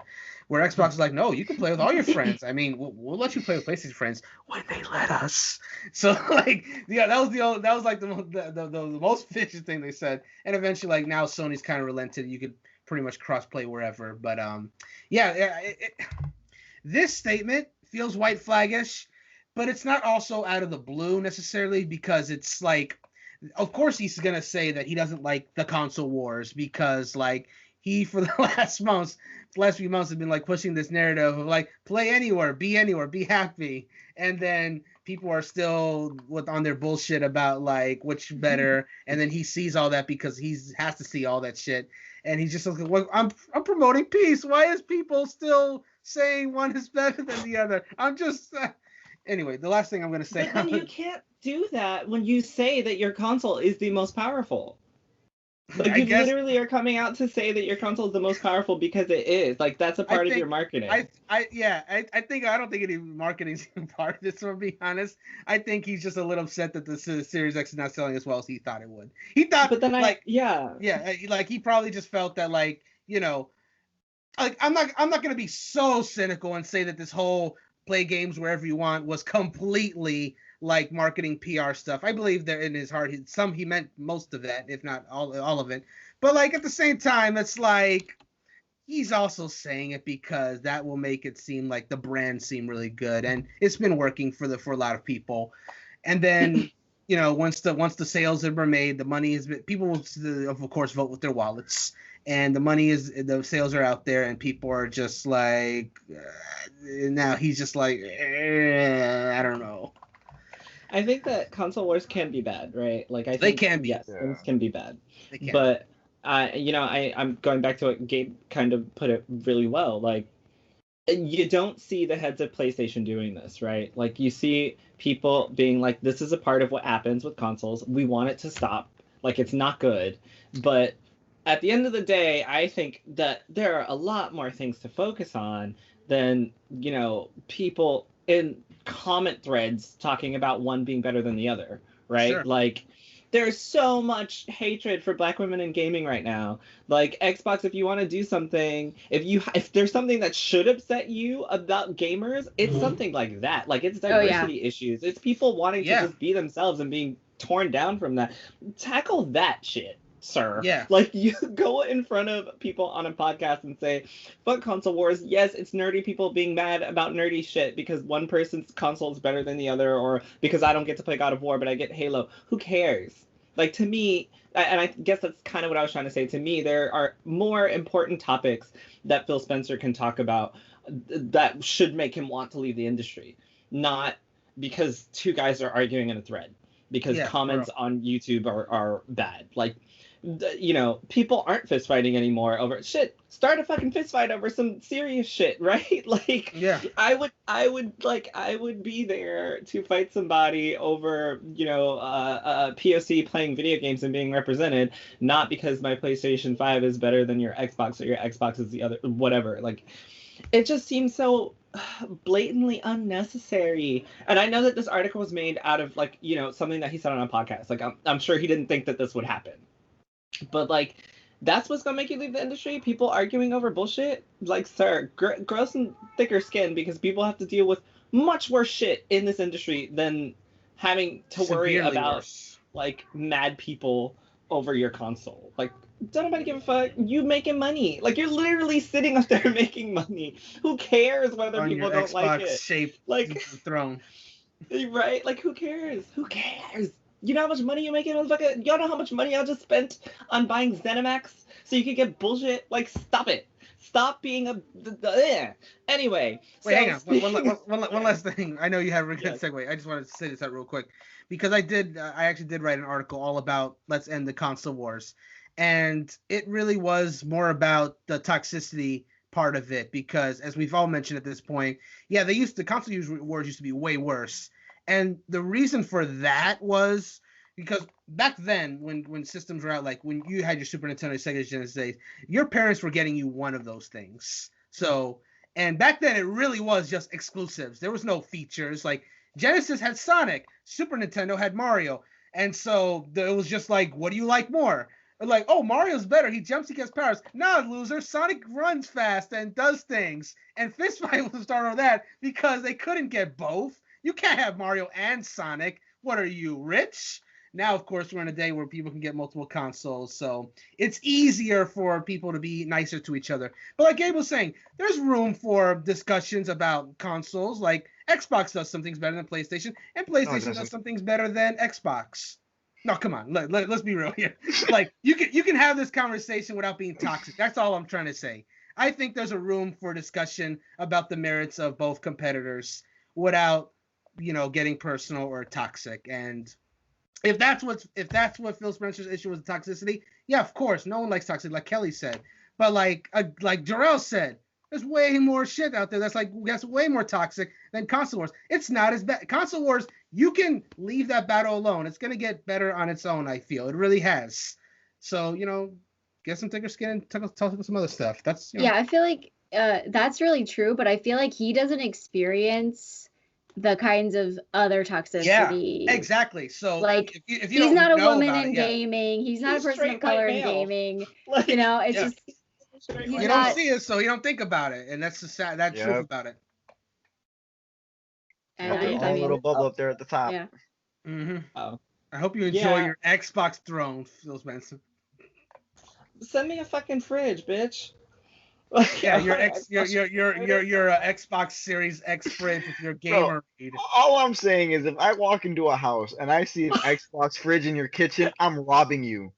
Where Xbox is like, no, you can play with all your friends. I mean, we'll let you play with PlayStation friends when they let us. So like, yeah, that was like the most vicious thing they said. And eventually, like now Sony's kind of relented. You could pretty much crossplay wherever. But this statement feels white flaggish, but it's not also out of the blue necessarily because it's like, of course he's gonna say that he doesn't like the console wars because like he for the last few months has been like pushing this narrative of like play anywhere, be happy, and then people are still on their bullshit about like which better, and then he sees all that because he has to see all that shit, and he's just like, well, I'm promoting peace. Why is people still saying one is better than the other? I'm just anyway. The last thing I'm gonna say. But then you can't do that when you say that your console is the most powerful. Like you literally are coming out to say that your console is the most powerful because it is. Like that's a part of your marketing. I don't think any marketing is even part of this, to be honest. I think he's just a little upset that the Series X is not selling as well as he thought it would. He thought, but then like he probably just felt that like, you know, like I'm not gonna be so cynical and say that this whole play games wherever you want was completely like marketing PR stuff. I believe that in his heart, he meant most of that, if not all of it. But like at the same time, it's like he's also saying it because that will make it seem like the brand seem really good, and it's been working for a lot of people. And then you know, once the sales have been made, the money has been, people will of course vote with their wallets, and the sales are out there, and people are just like now he's just like I don't know. I think that console wars can be bad, right? Like I think they can be. Yes, things can be bad. They can. But I'm going back to what Gabe kind of put it really well. Like you don't see the heads of PlayStation doing this, right? Like you see people being like, this is a part of what happens with consoles. We want it to stop. Like it's not good. But at the end of the day, I think that there are a lot more things to focus on than, you know, people in comment threads talking about one being better than the other, right? Sure. Like there's so much hatred for Black women in gaming right now. Like Xbox, if you want to do something, if there's something that should upset you about gamers, it's something like that. Like it's diversity issues. It's people wanting to just be themselves and being torn down from that. Tackle that shit, sir. Yeah. Like you go in front of people on a podcast and say, fuck console wars. Yes, it's nerdy people being mad about nerdy shit because one person's console is better than the other, or because I don't get to play God of War but I get Halo. Who cares? Like to me, and I guess that's kind of what I was trying to say, to me there are more important topics that Phil Spencer can talk about that should make him want to leave the industry. Not because two guys are arguing in a thread. Because comments on YouTube are bad. Like, you know, people aren't fist fighting anymore over shit. Start a fucking fist fight over some serious shit, right? Like, I would be there to fight somebody over, you know, POC playing video games and being represented, not because my PlayStation 5 is better than your Xbox or your Xbox is the other, whatever. Like, it just seems so blatantly unnecessary. And I know that this article was made out of like, you know, something that he said on a podcast. Like, I'm sure he didn't think that this would happen. But like, that's what's gonna make you leave the industry? People arguing over bullshit? Like, sir, grow some thicker skin, because people have to deal with much worse shit in this industry than having to worry about like mad people over your console. Like, don't nobody give a fuck. You making money. Like, you're literally sitting up there making money. Who cares whether on people don't Xbox like it? Shaped like throne. Right? Like, who cares? Who cares? You know how much money you're making, motherfucker? Y'all know how much money I just spent on buying ZeniMax so you could get bullshit? Like, stop it. Stop being a... Anyway. Wait, hang on. One last thing. I know you have a good segue. I just wanted to say this out real quick. Because I actually did write an article all about let's end the console wars. And it really was more about the toxicity part of it. Because, as we've all mentioned at this point, the console wars used to be way worse. And the reason for that was because back then, when systems were out, like when you had your Super Nintendo, Sega Genesis, your parents were getting you one of those things. So, and back then it really was just exclusives. There was no features. Like Genesis had Sonic, Super Nintendo had Mario. And so it was just like, what do you like more? Like, oh, Mario's better. He jumps, he gets powers. Nah, loser. Sonic runs fast and does things. And Fistfight was the start of that because they couldn't get both. You can't have Mario and Sonic. What are you, rich? Now, of course, we're in a day where people can get multiple consoles, so it's easier for people to be nicer to each other. But like Gabe was saying, there's room for discussions about consoles. Like Xbox does some things better than PlayStation, and PlayStation does some things better than Xbox. No, come on. Let's be real here. Like you can have this conversation without being toxic. That's all I'm trying to say. I think there's a room for discussion about the merits of both competitors without, getting personal or toxic. And if that's what Phil Spencer's issue was, toxicity, yeah, of course, no one likes toxic, like Kelly said. But like Jerel said, there's way more shit out there that's way more toxic than console wars. It's not as bad. Console wars, you can leave that battle alone. It's gonna get better on its own. I feel it really has. So get some thicker skin and talk about some other stuff. That's Yeah, I feel like that's really true, but I feel like he doesn't experience the kinds of other toxicity. Yeah, exactly. So like if you he's don't not a know woman about in it, yeah. gaming. He's not a person straight of color white in male. gaming. Like, It's Yeah. just He's You not- don't see it, so you don't think about it, and that's the sad truth Yep. about it. and Their I own mean, little bubble up there at the top. yeah. Mm-hmm. Oh. I hope you enjoy Yeah. your Xbox throne, Phil Spencer. Send me a fucking fridge, bitch. Yeah, your Xbox Series X fridge with your gamer read. All I'm saying is, if I walk into a house and I see an Xbox fridge in your kitchen, I'm robbing you.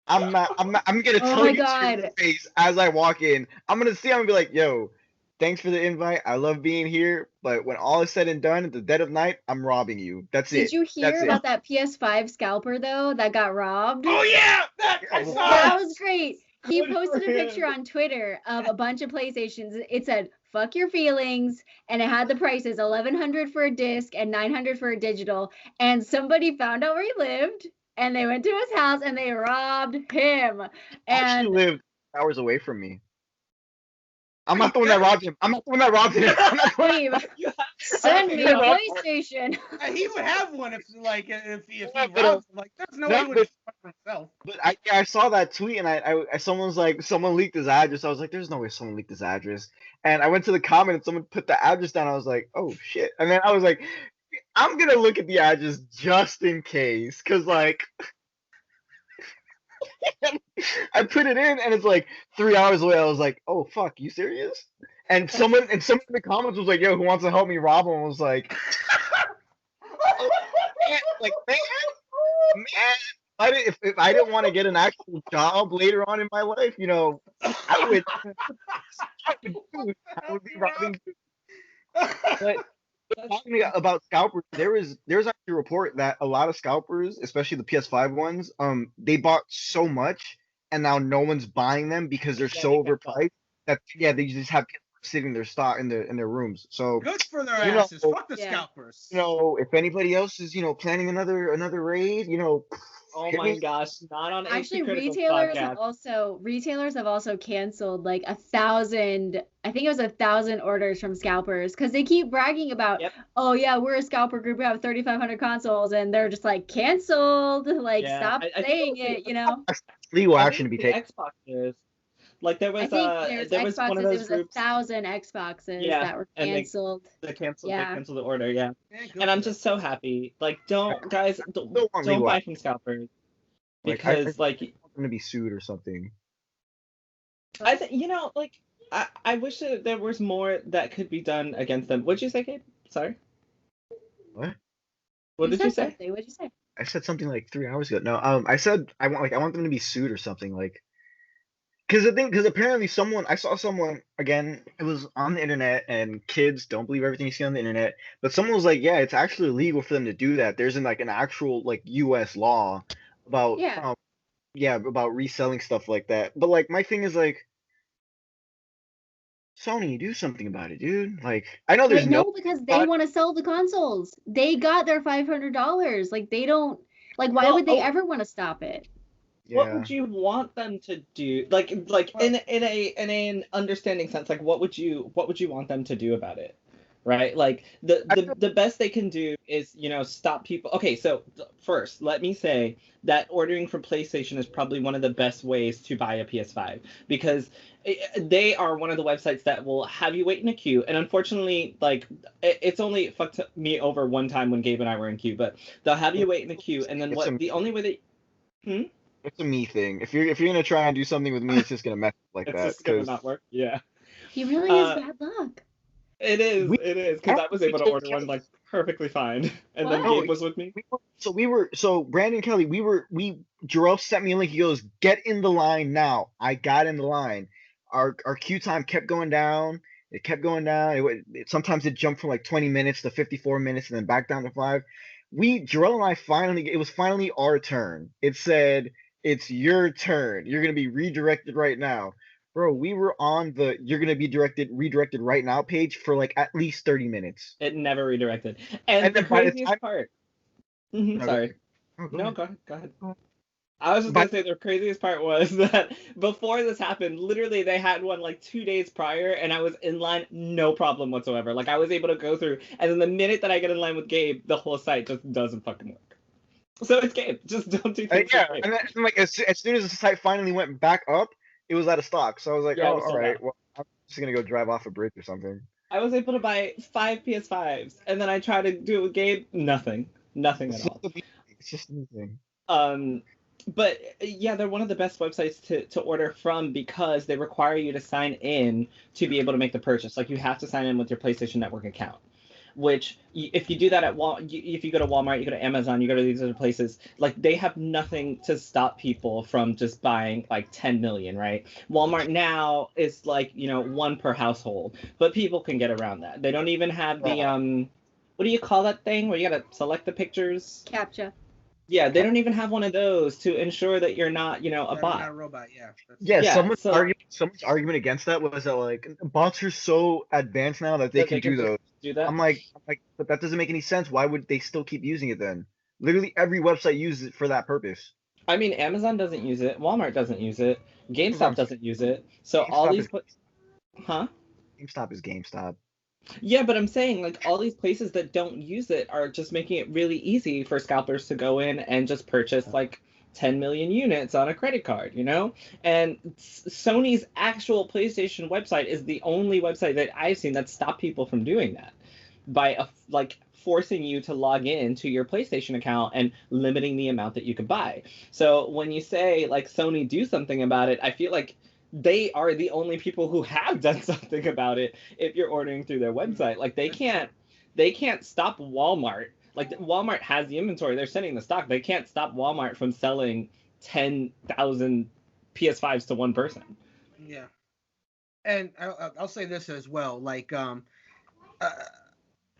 I'm gonna Oh tell my you to your God. face as I walk in. I'm gonna be like, yo, thanks for the invite. I love being here, but when all is said and done at the dead of night, I'm robbing you. That's it. Did you hear That's it. about that PS5 scalper though that got robbed? Oh yeah, I saw That that. was great. He Good posted for a picture him. on Twitter of a bunch of PlayStations. It said "fuck your feelings," and it had the prices: $1,100 for a disc and $900 for a digital. And somebody found out where he lived, and they went to his house and they robbed him. Actually And lived hours away from me. I'm not the one that robbed him. I'm not the one that robbed him. I'm not the one Gabe, You have send me a Yeah. PlayStation. He would have one if he Yeah, but, robbed him. Like there's no way he would but- have for himself. But I saw that tweet and someone leaked his address. I was like, there's no way someone leaked his address. And I went to the comment and someone put the address down. I was like, oh shit. And then I was like, I'm gonna look at the address just in case, cause like I put it in and it's like 3 hours away. I was like, oh fuck, you serious? And someone in the comments was like, yo, who wants to help me rob him? I was like, man, if I didn't want to get an actual job later on in my life, I would be robbing. But talking about scalpers, there's actually a report that a lot of scalpers, especially the PS5 ones, they bought so much and now no one's buying them because they're Yeah, so they got overpriced that they just have people sitting in their stock in their rooms. So Good for their You know- asses. Fuck the Yeah. scalpers. if anybody else is planning another raid, Oh hit my me. gosh, not on Actually, AC Critical's retailers have also canceled like 1,000. I think it was 1,000 orders from scalpers because they keep bragging about, Yep. oh yeah, we're a scalper group. We have 3,500 consoles, and they're just like canceled. Like Yeah, stop I saying think it, you know. Legal I action to be think taken. the Xboxes. Like there I was think there was one of Xboxes. It those was groups 1,000 Xboxes Yeah, that were and they- canceled. that canceled Yeah. they canceled the order, yeah. Yeah, good And I'm for them. just so happy. Like don't Still want don't legal buy action. from scalpers. Like, I Because like want them to be sued or something. I think like I wish that there was more that could be done against them. What'd you say, Gabe? Sorry. What? What did you say? Something. What'd you say? I said something like 3 hours ago. No, I said I want them to be sued or something, like, because apparently I saw someone again. It was on the internet, and kids don't believe everything you see on the internet. But someone was like, yeah, it's actually illegal for them to do that. There's an actual U.S. law about Yeah. about reselling stuff like that. But like my thing is like, Sony, do something about it, dude. Like I know there's But no, because they want to sell the consoles. They got their $500. Like they don't. Like why Well, would they ever want to stop it? What yeah. would you want them to do? Like in an understanding sense, like what would you want them to do about it? Right? Like the best they can do is, stop people. Okay, so first, let me say that ordering from PlayStation is probably one of the best ways to buy a PS5 because they are one of the websites that will have you wait in a queue. And unfortunately, like it's only fucked me over one time when Gabe and I were in queue, but they'll have you wait in a queue, and then the only way they It's a me thing. If you're gonna try and do something with me, it's just gonna mess up like it's that. just gonna 'cause- not work. Yeah. He really is bad luck. It is, because I was able to order one Kelly. like perfectly fine, and then What? Gabe was with me. So Brandon Kelly, Jerel sent me a link. He goes, "Get in the line now." I got in the line. Our queue time kept going down. It kept going down. Sometimes it jumped from like 20 minutes to 54 minutes and then back down to 5. Jerel and I it was finally our turn. It said, "It's your turn. You're gonna be redirected right now." Bro, we were on the "you're gonna be redirected right now" page for like at least 30 minutes. It never redirected. And And the then by the craziest time, part. no, Sorry. go No, ahead. go ahead. I was just By gonna say the craziest part was that before this happened, literally they had one like 2 days prior, and I was in line, no problem whatsoever. Like I was able to go through, and then the minute that I get in line with Gabe, the whole site just doesn't fucking work. So it's Gabe. Just don't do things Yeah, with Gabe. and then like as soon as the site finally went back up, it was out of stock. So I was like, Yeah, it oh, was all sold right. out. Well, I'm just gonna go drive off a bridge or something. I was able to buy 5 PS5s, and then I tried to do it with Gabe, nothing at all. It's just anything. But yeah, they're one of the best websites to order from because they require you to sign in to be able to make the purchase. Like you have to sign in with your PlayStation Network account. Which, if you do that at if you go to Walmart, you go to Amazon, you go to these other places, like they have nothing to stop people from just buying like 10 million, right? Walmart now is like, one per household, but people can get around that. They don't even have the what do you call that thing where you gotta select the pictures? CAPTCHA. Yeah, they don't even have one of those to ensure that you're not, a bot. Not a robot, yeah. Yeah, someone's argument against that was that like bots are so advanced now that they can do those. Do that. I'm like, but that doesn't make any sense. Why would they still keep using it then? Literally every website uses it for that purpose. I mean, Amazon doesn't use it, Walmart doesn't use it, GameStop doesn't use it. So GameStop all these, huh? GameStop is GameStop. Yeah, but I'm saying like all these places that don't use it are just making it really easy for scalpers to go in and just purchase like 10 million units on a credit card, And Sony's actual PlayStation website is the only website that I've seen that stopped people from doing that by forcing you to log in to your PlayStation account and limiting the amount that you could buy. So when you say like Sony do something about it, I feel like they are the only people who have done something about it if you're ordering through their website. Like they can't stop Walmart. Like Walmart has the inventory, they're sending the stock. They can't stop Walmart from selling 10,000 PS5s to one person. Yeah. And I'll say this as well. Like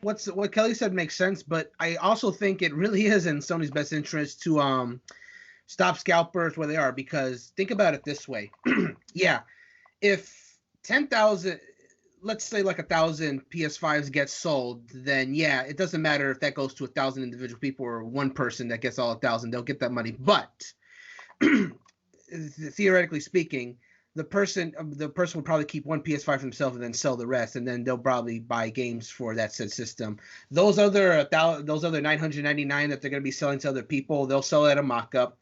what Kelly said makes sense, but I also think it really is in Sony's best interest to stop scalpers where they are, because think about it this way. Yeah, if 10,000, let's say like 1,000 PS5s get sold, then yeah, it doesn't matter if that goes to 1,000 individual people or one person that gets all 1,000, they'll get that money. But theoretically speaking, the person would probably keep one PS5 for themselves and then sell the rest, and then they'll probably buy games for that said system. Those other 999 that they're going to be selling to other people, they'll sell at a mock-up.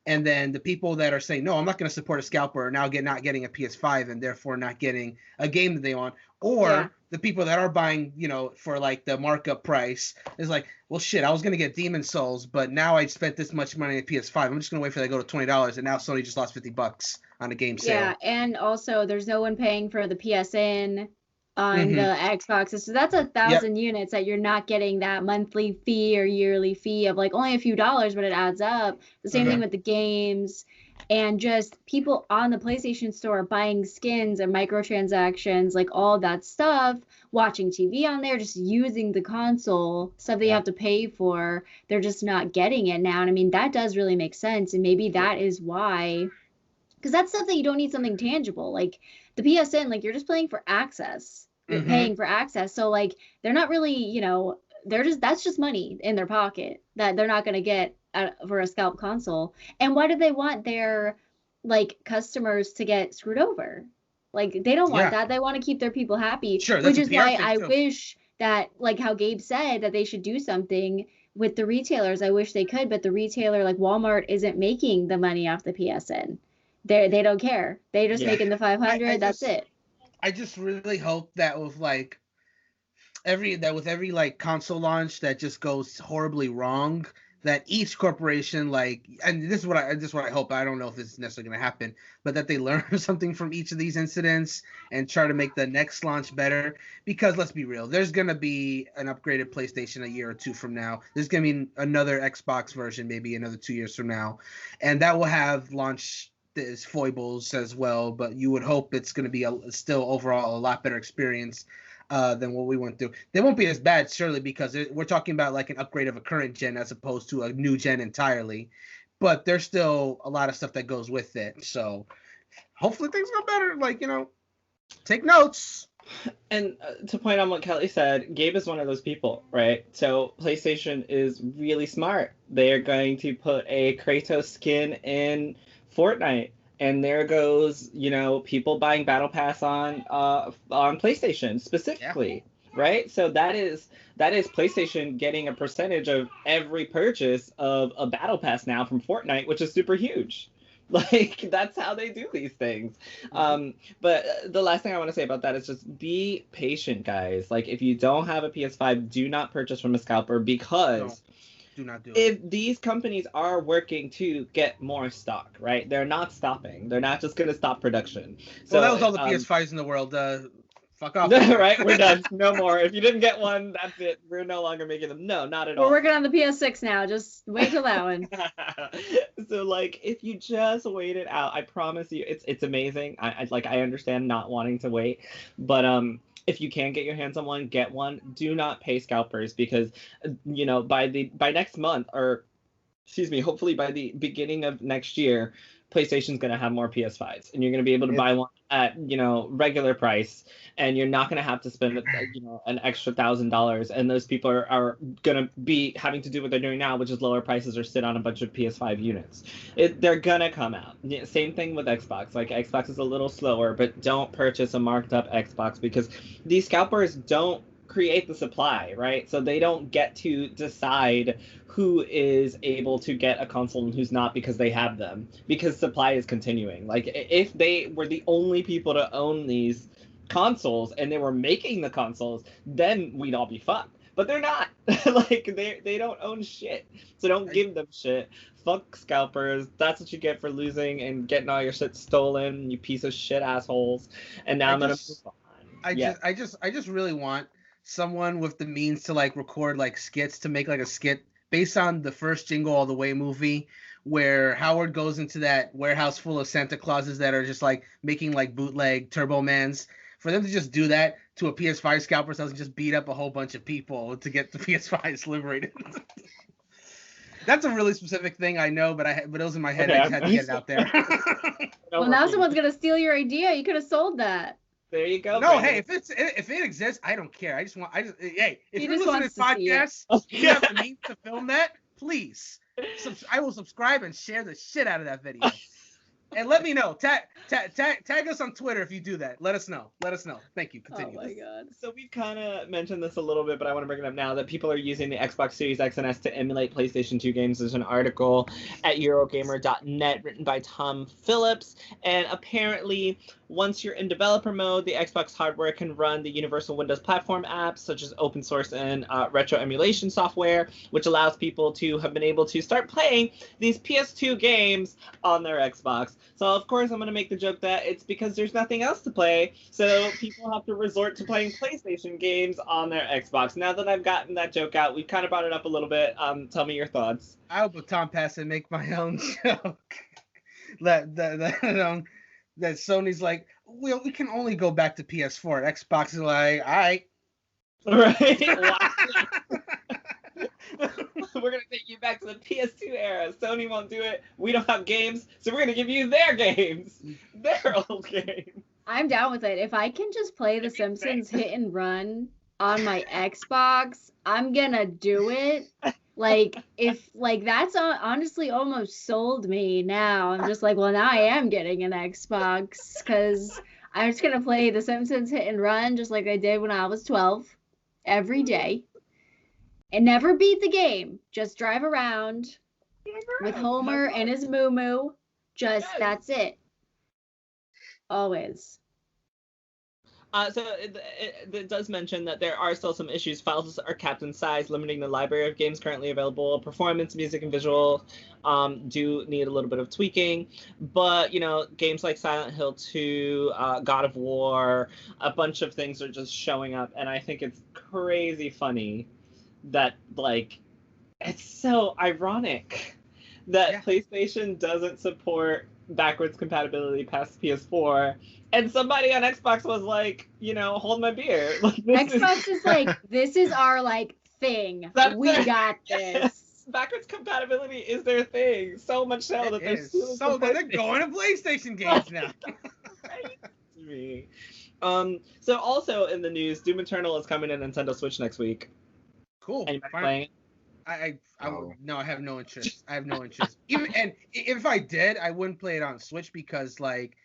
And then the people that are saying, no, I'm not going to support a scalper, are now not getting a PS5 and therefore not getting a game that they want. Or the people that are buying, for like the markup price is like, well, shit, I was going to get Demon Souls, but now I spent this much money on PS5. I'm just going to wait for that to go to $20. And now Sony just lost $50 on a game sale. Yeah, and also there's no one paying for the PSN on the Xboxes. So that's 1,000 units that you're not getting that monthly fee or yearly fee of like only a few dollars, but it adds up. The same thing with the games, and just people on the PlayStation Store buying skins and microtransactions, like all that stuff, watching TV on there, just using the console, stuff that you have to pay for. They're just not getting it now. And I mean, that does really make sense. And maybe that is why, because that's stuff that you don't need something tangible. Like the PSN, like you're just paying for access. You're paying for access. So like they're not really, that's just money in their pocket that they're not going to get for a scalp console. And why do they want their like customers to get screwed over? Like they don't want that. They want to keep their people happy. Sure, which is why I wish that, like how Gabe said, that they should do something with the retailers. I wish they could, but the retailer like Walmart isn't making the money off the PSN. They don't care. They just making the 500. That's it. I just really hope that with every like console launch that just goes horribly wrong, that each corporation, like, and this is what I hope. I don't know if this is necessarily going to happen, but that they learn something from each of these incidents and try to make the next launch better. Because let's be real, there's going to be an upgraded PlayStation a year or two from now. There's going to be another Xbox version maybe another 2 years from now, and that will have launch there's foibles as well, but you would hope it's going to be still overall a lot better experience than what we went through. They won't be as bad, surely, because we're talking about like an upgrade of a current gen as opposed to a new gen entirely. But there's still a lot of stuff that goes with it. So hopefully things go better. Like, take notes. And to point on what Kellie said, Gabe is one of those people, right? So PlayStation is really smart. They're going to put a Kratos skin in Fortnite, and there goes people buying Battle Pass on PlayStation specifically, right? So that is PlayStation getting a percentage of every purchase of a Battle Pass now from Fortnite, which is super huge. Like, that's how they do these things. But the last thing I want to say about that is just be patient, guys. Like, if you don't have a PS5, do not purchase from a scalper, because do not do it. If these companies are working to get more stock, right? They're not stopping. They're not just going to stop production. So that was all the PS5s in the world. Fuck off. Right? We're done. No more. If you didn't get one, that's it. We're no longer making them. No, not at all. We're working on the PS6 now. Just wait till that one. So, like, if you just wait it out, I promise you, it's amazing. I understand not wanting to wait, but if you can get your hands on one, get one. Do not pay scalpers, because by next month, or excuse me, hopefully by the beginning of next year, PlayStation's going to have more PS5s, and you're going to be able to buy one at regular price, and you're not going to have to spend an extra $1,000. And those people are going to be having to do what they're doing now, which is lower prices or sit on a bunch of PS5 units. They're going to come out. Same thing with Xbox. Like, Xbox is a little slower, but don't purchase a marked up Xbox, because these scalpers don't create the supply, right? So they don't get to decide who is able to get a console and who's not, because they have them, because supply is continuing. Like, if they were the only people to own these consoles and they were making the consoles, then we'd all be fucked. But they're not. Like, they don't own shit. So don't give them shit. Fuck scalpers. That's what you get for losing and getting all your shit stolen, you piece of shit assholes. And now I'm gonna move on. I just really want someone with the means to like record like skits, to make like a skit based on the first Jingle All the Way movie, where Howard goes into that warehouse full of Santa Clauses that are just like making like bootleg Turbo Mans. For them to just do that to a PS5 scalper, so they just beat up a whole bunch of people to get the PS5s liberated. That's a really specific thing, I know, but it was in my head. Okay, I just had to get it out there. Well, now someone's gonna steal your idea. You could have sold that. There you go. No, Brandon. Hey, if it exists, I don't care. If you're listening to this podcast, you have the means to film that, please. I will subscribe and share the shit out of that video. And let me know. Tag us on Twitter if you do that. Let us know. Thank you. Continue. Oh my god. So we've kind of mentioned this a little bit, but I want to bring it up now, that people are using the Xbox Series X and S to emulate PlayStation 2 games. There's an article at Eurogamer.net written by Tom Phillips, and apparently once you're in developer mode, the Xbox hardware can run the Universal Windows Platform apps, such as open source and retro emulation software, which allows people to have been able to start playing these PS2 games on their Xbox. So, of course, I'm going to make the joke that it's because there's nothing else to play, so people have to resort to playing PlayStation games on their Xbox. Now that I've gotten that joke out, we've kind of brought it up a little bit. Tell me your thoughts. I hope with Tom pass and make my own joke. that Sony's like, well, we can only go back to PS4. Xbox is like, all right. Right? We're going to take you back to the PS2 era. Sony won't do it. We don't have games, so we're going to give you their games. Their old games. I'm down with it. If I can just play The Simpsons Hit and Run on my Xbox, I'm going to do it. Like, if, like, that's honestly almost sold me now. I'm just like, well, now I am getting an Xbox, because I'm just going to play The Simpsons Hit and Run just like I did when I was 12 every day. And never beat the game. Just drive around with Homer and his moo-moo. Just, that's it. Always. So it does mention that there are still some issues. Files are capped in size, limiting the library of games currently available. Performance, music, and visual do need a little bit of tweaking. But, games like Silent Hill 2, God of War, a bunch of things are just showing up. And I think it's crazy funny that, like, it's so ironic that PlayStation doesn't support backwards compatibility past PS4, and somebody on Xbox was like, hold my beer. Like, Xbox is like, this is our like thing. We got this. Backwards compatibility is their thing. So much so that they're stealing so that they're going to PlayStation games now. Me. So also in the news, Doom Eternal is coming to Nintendo Switch next week. Cool. Anybody playing? No, I have no interest. And if I did, I wouldn't play it on Switch because like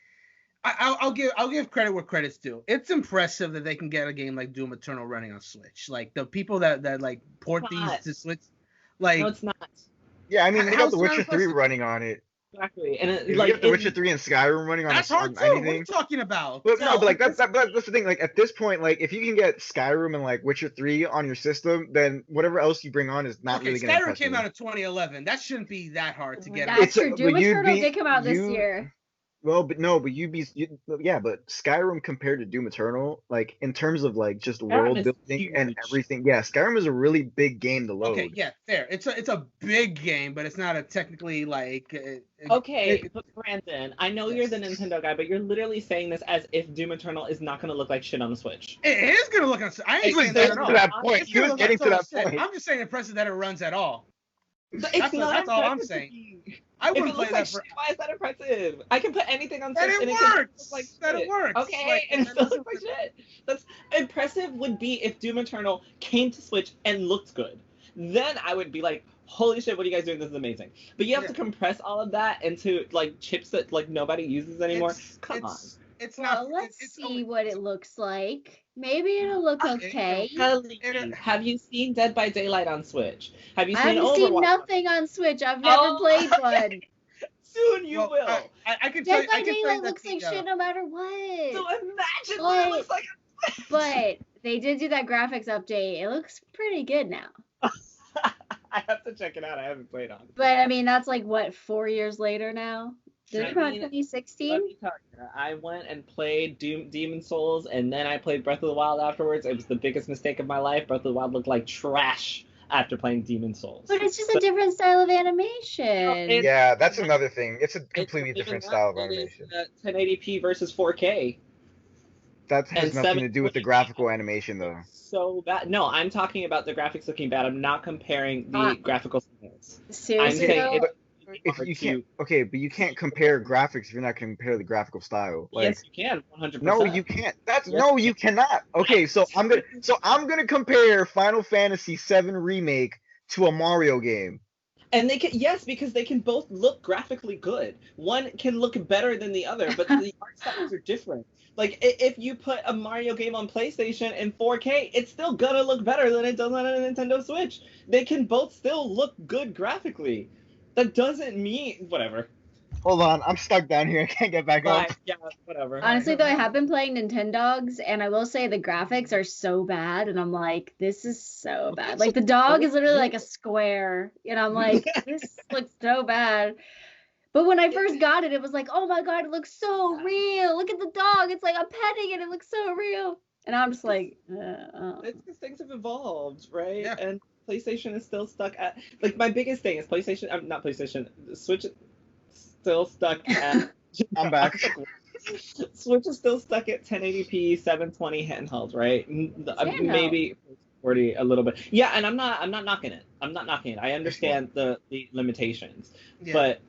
I'll give credit where credit's due. It's impressive that they can get a game like Doom Eternal running on Switch. Like the people that like port these to Switch, like no, it's not. Yeah, I mean they got The Witcher 3 running on it. Exactly, and you got The Witcher 3 and Skyrim running on that's hard too. anything. What are you talking about? But like that's the thing. Like at this point, like if you can get Skyrim and like Witcher 3 on your system, then whatever else you bring on is not really going to. Skyrim came out in 2011. That shouldn't be that hard to get. That's true. Doom Eternal did come out this year. Well, but but Skyrim compared to Doom Eternal, like in terms of like just world building and everything, Skyrim is a really big game to load. Okay, yeah, fair. It's a big game, but it's not a technically like. But Brandon, I know you're the Nintendo guy, but you're literally saying this as if Doom Eternal is not going to look like shit on the Switch. It is going to look on. I ain't saying that at all. That point. He was getting to that point. I'm just saying impressive that it runs at all. That's all I'm saying. I wouldn't play that for. Why is that impressive? I can put anything on Switch and it works. It works. Okay, and it still looks like shit. That's impressive. Would be if Doom Eternal came to Switch and looked good. Then I would be like, holy shit, what are you guys doing? This is amazing. But you have to compress all of that into like chips that like nobody uses anymore. Come on. Let's see what it looks like. Maybe it'll look okay. Kellie, have you seen Dead by Daylight on Switch? Have you seen Overwatch? I've seen nothing on Switch. I've never played one. Soon you will. I can tell Dead by Daylight looks like shit no matter what. So imagine what it looks like. But they did do that graphics update. It looks pretty good now. I have to check it out. I haven't played on it. But I mean, that's like what, 4 years later now? Did it come out 2016? Let me tell you, I went and played Demon Souls, and then I played Breath of the Wild afterwards. It was the biggest mistake of my life. Breath of the Wild looked like trash after playing Demon Souls. But it's just a different style of animation. Yeah, that's another thing. It's a completely different style of animation. 1080p versus 4K. That has nothing to do with the graphical animation, though. So bad. No, I'm talking about the graphics looking bad. I'm not comparing the graphical styles. Seriously, if you can't, but you can't compare graphics if you're not going to compare the graphical style. Like, yes, you can. 100%. No, you can't. No, you cannot. Okay, so I'm gonna compare Final Fantasy VII Remake to a Mario game. And they can, yes, because they can both look graphically good. One can look better than the other, but the art styles are different. Like, if you put a Mario game on PlayStation in 4K, it's still gonna look better than it does on a Nintendo Switch. They can both still look good graphically. That doesn't mean whatever. Hold on, I'm stuck down here. I can't get back up. Yeah, whatever. Honestly, though, I have been playing Nintendogs, and I will say the graphics are so bad, and I'm like, this is so bad. Like, the dog is literally like a square, and I'm like, this looks so bad. But when I first got it, it was like, oh my god, it looks so real. Look at the dog. It's like I'm petting it. It looks so real. And I'm just like, It's because things have evolved, right? Yeah. And PlayStation is still stuck at, like, my biggest thing is Switch is still stuck at. I'm back. Switch is still stuck at 1080p 720 handheld, right? Maybe 40 a little bit. Yeah, and I'm not knocking it. I understand the limitations, but.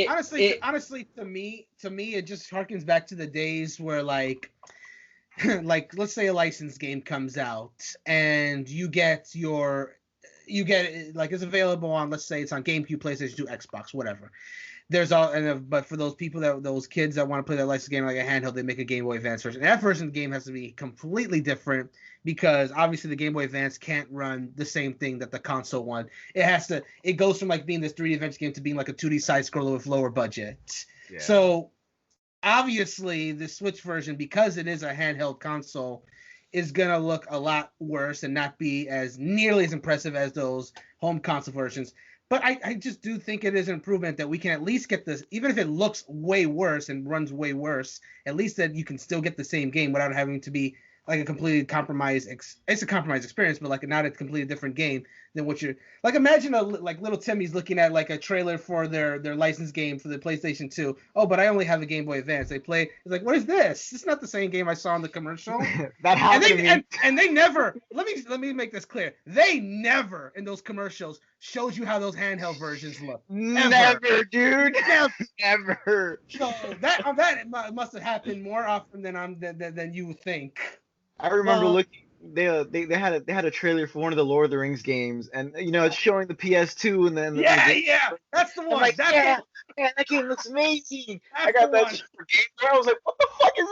Honestly, to me, it just harkens back to the days where like let's say a licensed game comes out and you get it, like it's available on, let's say it's on GameCube, PlayStation 2, Xbox, whatever. But for those kids that want to play that licensed game like a handheld, they make a Game Boy Advance version. That version of the game has to be completely different because obviously the Game Boy Advance can't run the same thing that the console one. It goes from like being this 3D adventure game to being like a 2D side scroller with lower budget. Yeah. So obviously the Switch version, because it is a handheld console, is gonna look a lot worse and not be as nearly as impressive as those home console versions. But I just do think it is an improvement that we can at least get this, even if it looks way worse and runs way worse, at least that you can still get the same game without having to be like a completely compromised. It's a compromised experience, but like not a completely different game than what you're like. Imagine like little Timmy's looking at like a trailer for their licensed game for the PlayStation 2. Oh, but I only have a Game Boy Advance. They play. It's like, what is this? It's not the same game I saw in the commercial. That happened to me. And they never. Let me make this clear. They never in those commercials showed you how those handheld versions look. Never, dude. Never. So that must have happened more often than you would think. I remember looking. They had a trailer for one of the Lord of the Rings games, and it's showing the PS2, and then that's the one. I'm like, man, that game looks amazing. I got that shit for Game Boy. I was like, what the fuck is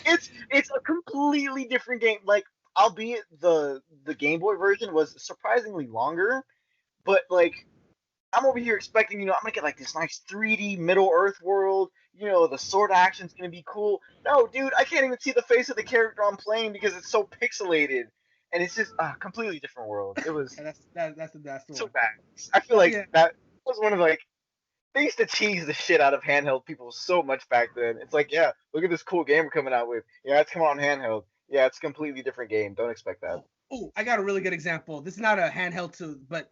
this? It's a completely different game. Like, albeit the Game Boy version was surprisingly longer, but like I'm over here expecting, I'm gonna get like this nice 3D Middle Earth world. The sword action's gonna be cool. No, dude, I can't even see the face of the character I'm playing because it's so pixelated, and it's just a completely different world. It was that's the so bad. I feel like that was one of like they used to tease the shit out of handheld people so much back then. It's like, yeah, look at this cool game we're coming out with. Yeah, it's coming out on handheld. Yeah, it's a completely different game. Don't expect that. Oh, I got a really good example. This is not a handheld but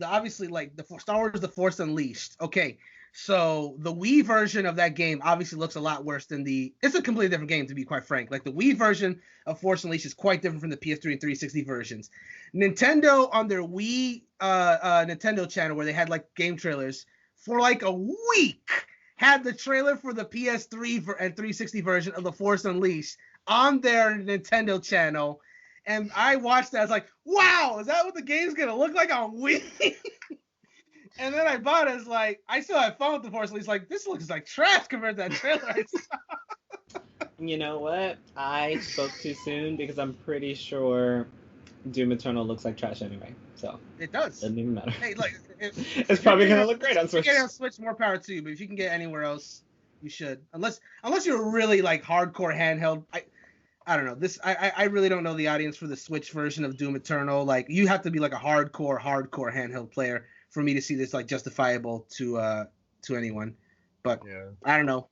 obviously like the Star Wars The Force Unleashed. Okay. So the Wii version of that game obviously looks a lot worse than it's a completely different game, to be quite frank. Like the Wii version of Force Unleashed is quite different from the PS3 and 360 versions. Nintendo on their Wii Nintendo channel, where they had like game trailers for like a week, had the trailer for the PS3 and 360 version of the Force Unleashed on their Nintendo channel. And I watched that. I was like, wow, is that what the game's going to look like on Wii? And then I bought it. It's like, I still have fun with the Force Unleashed. Like, this looks like trash compared to that trailer I saw. You know what? I spoke too soon because I'm pretty sure Doom Eternal looks like trash anyway. So it does. Doesn't even matter. Hey, like, it's probably going to look great on Switch. If you get on Switch, more power to you. But if you can get anywhere else, you should. Unless you're really, like, hardcore handheld. I don't know. I really don't know the audience for the Switch version of Doom Eternal. Like, you have to be like a hardcore handheld player for me to see this like justifiable to anyone. But I don't know.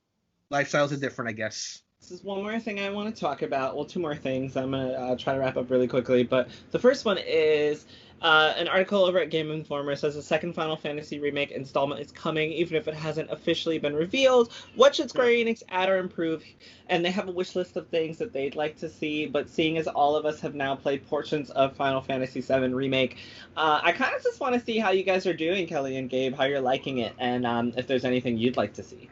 Lifestyles are different, I guess. This is one more thing I want to talk about. Well, two more things. I'm going to try to wrap up really quickly. But the first one is an article over at Game Informer says the second Final Fantasy remake installment is coming, even if it hasn't officially been revealed. What should Square Enix add or improve? And they have a wish list of things that they'd like to see. But seeing as all of us have now played portions of Final Fantasy VII Remake, I kind of just want to see how you guys are doing, Kelly and Gabe, how you're liking it, and if there's anything you'd like to see.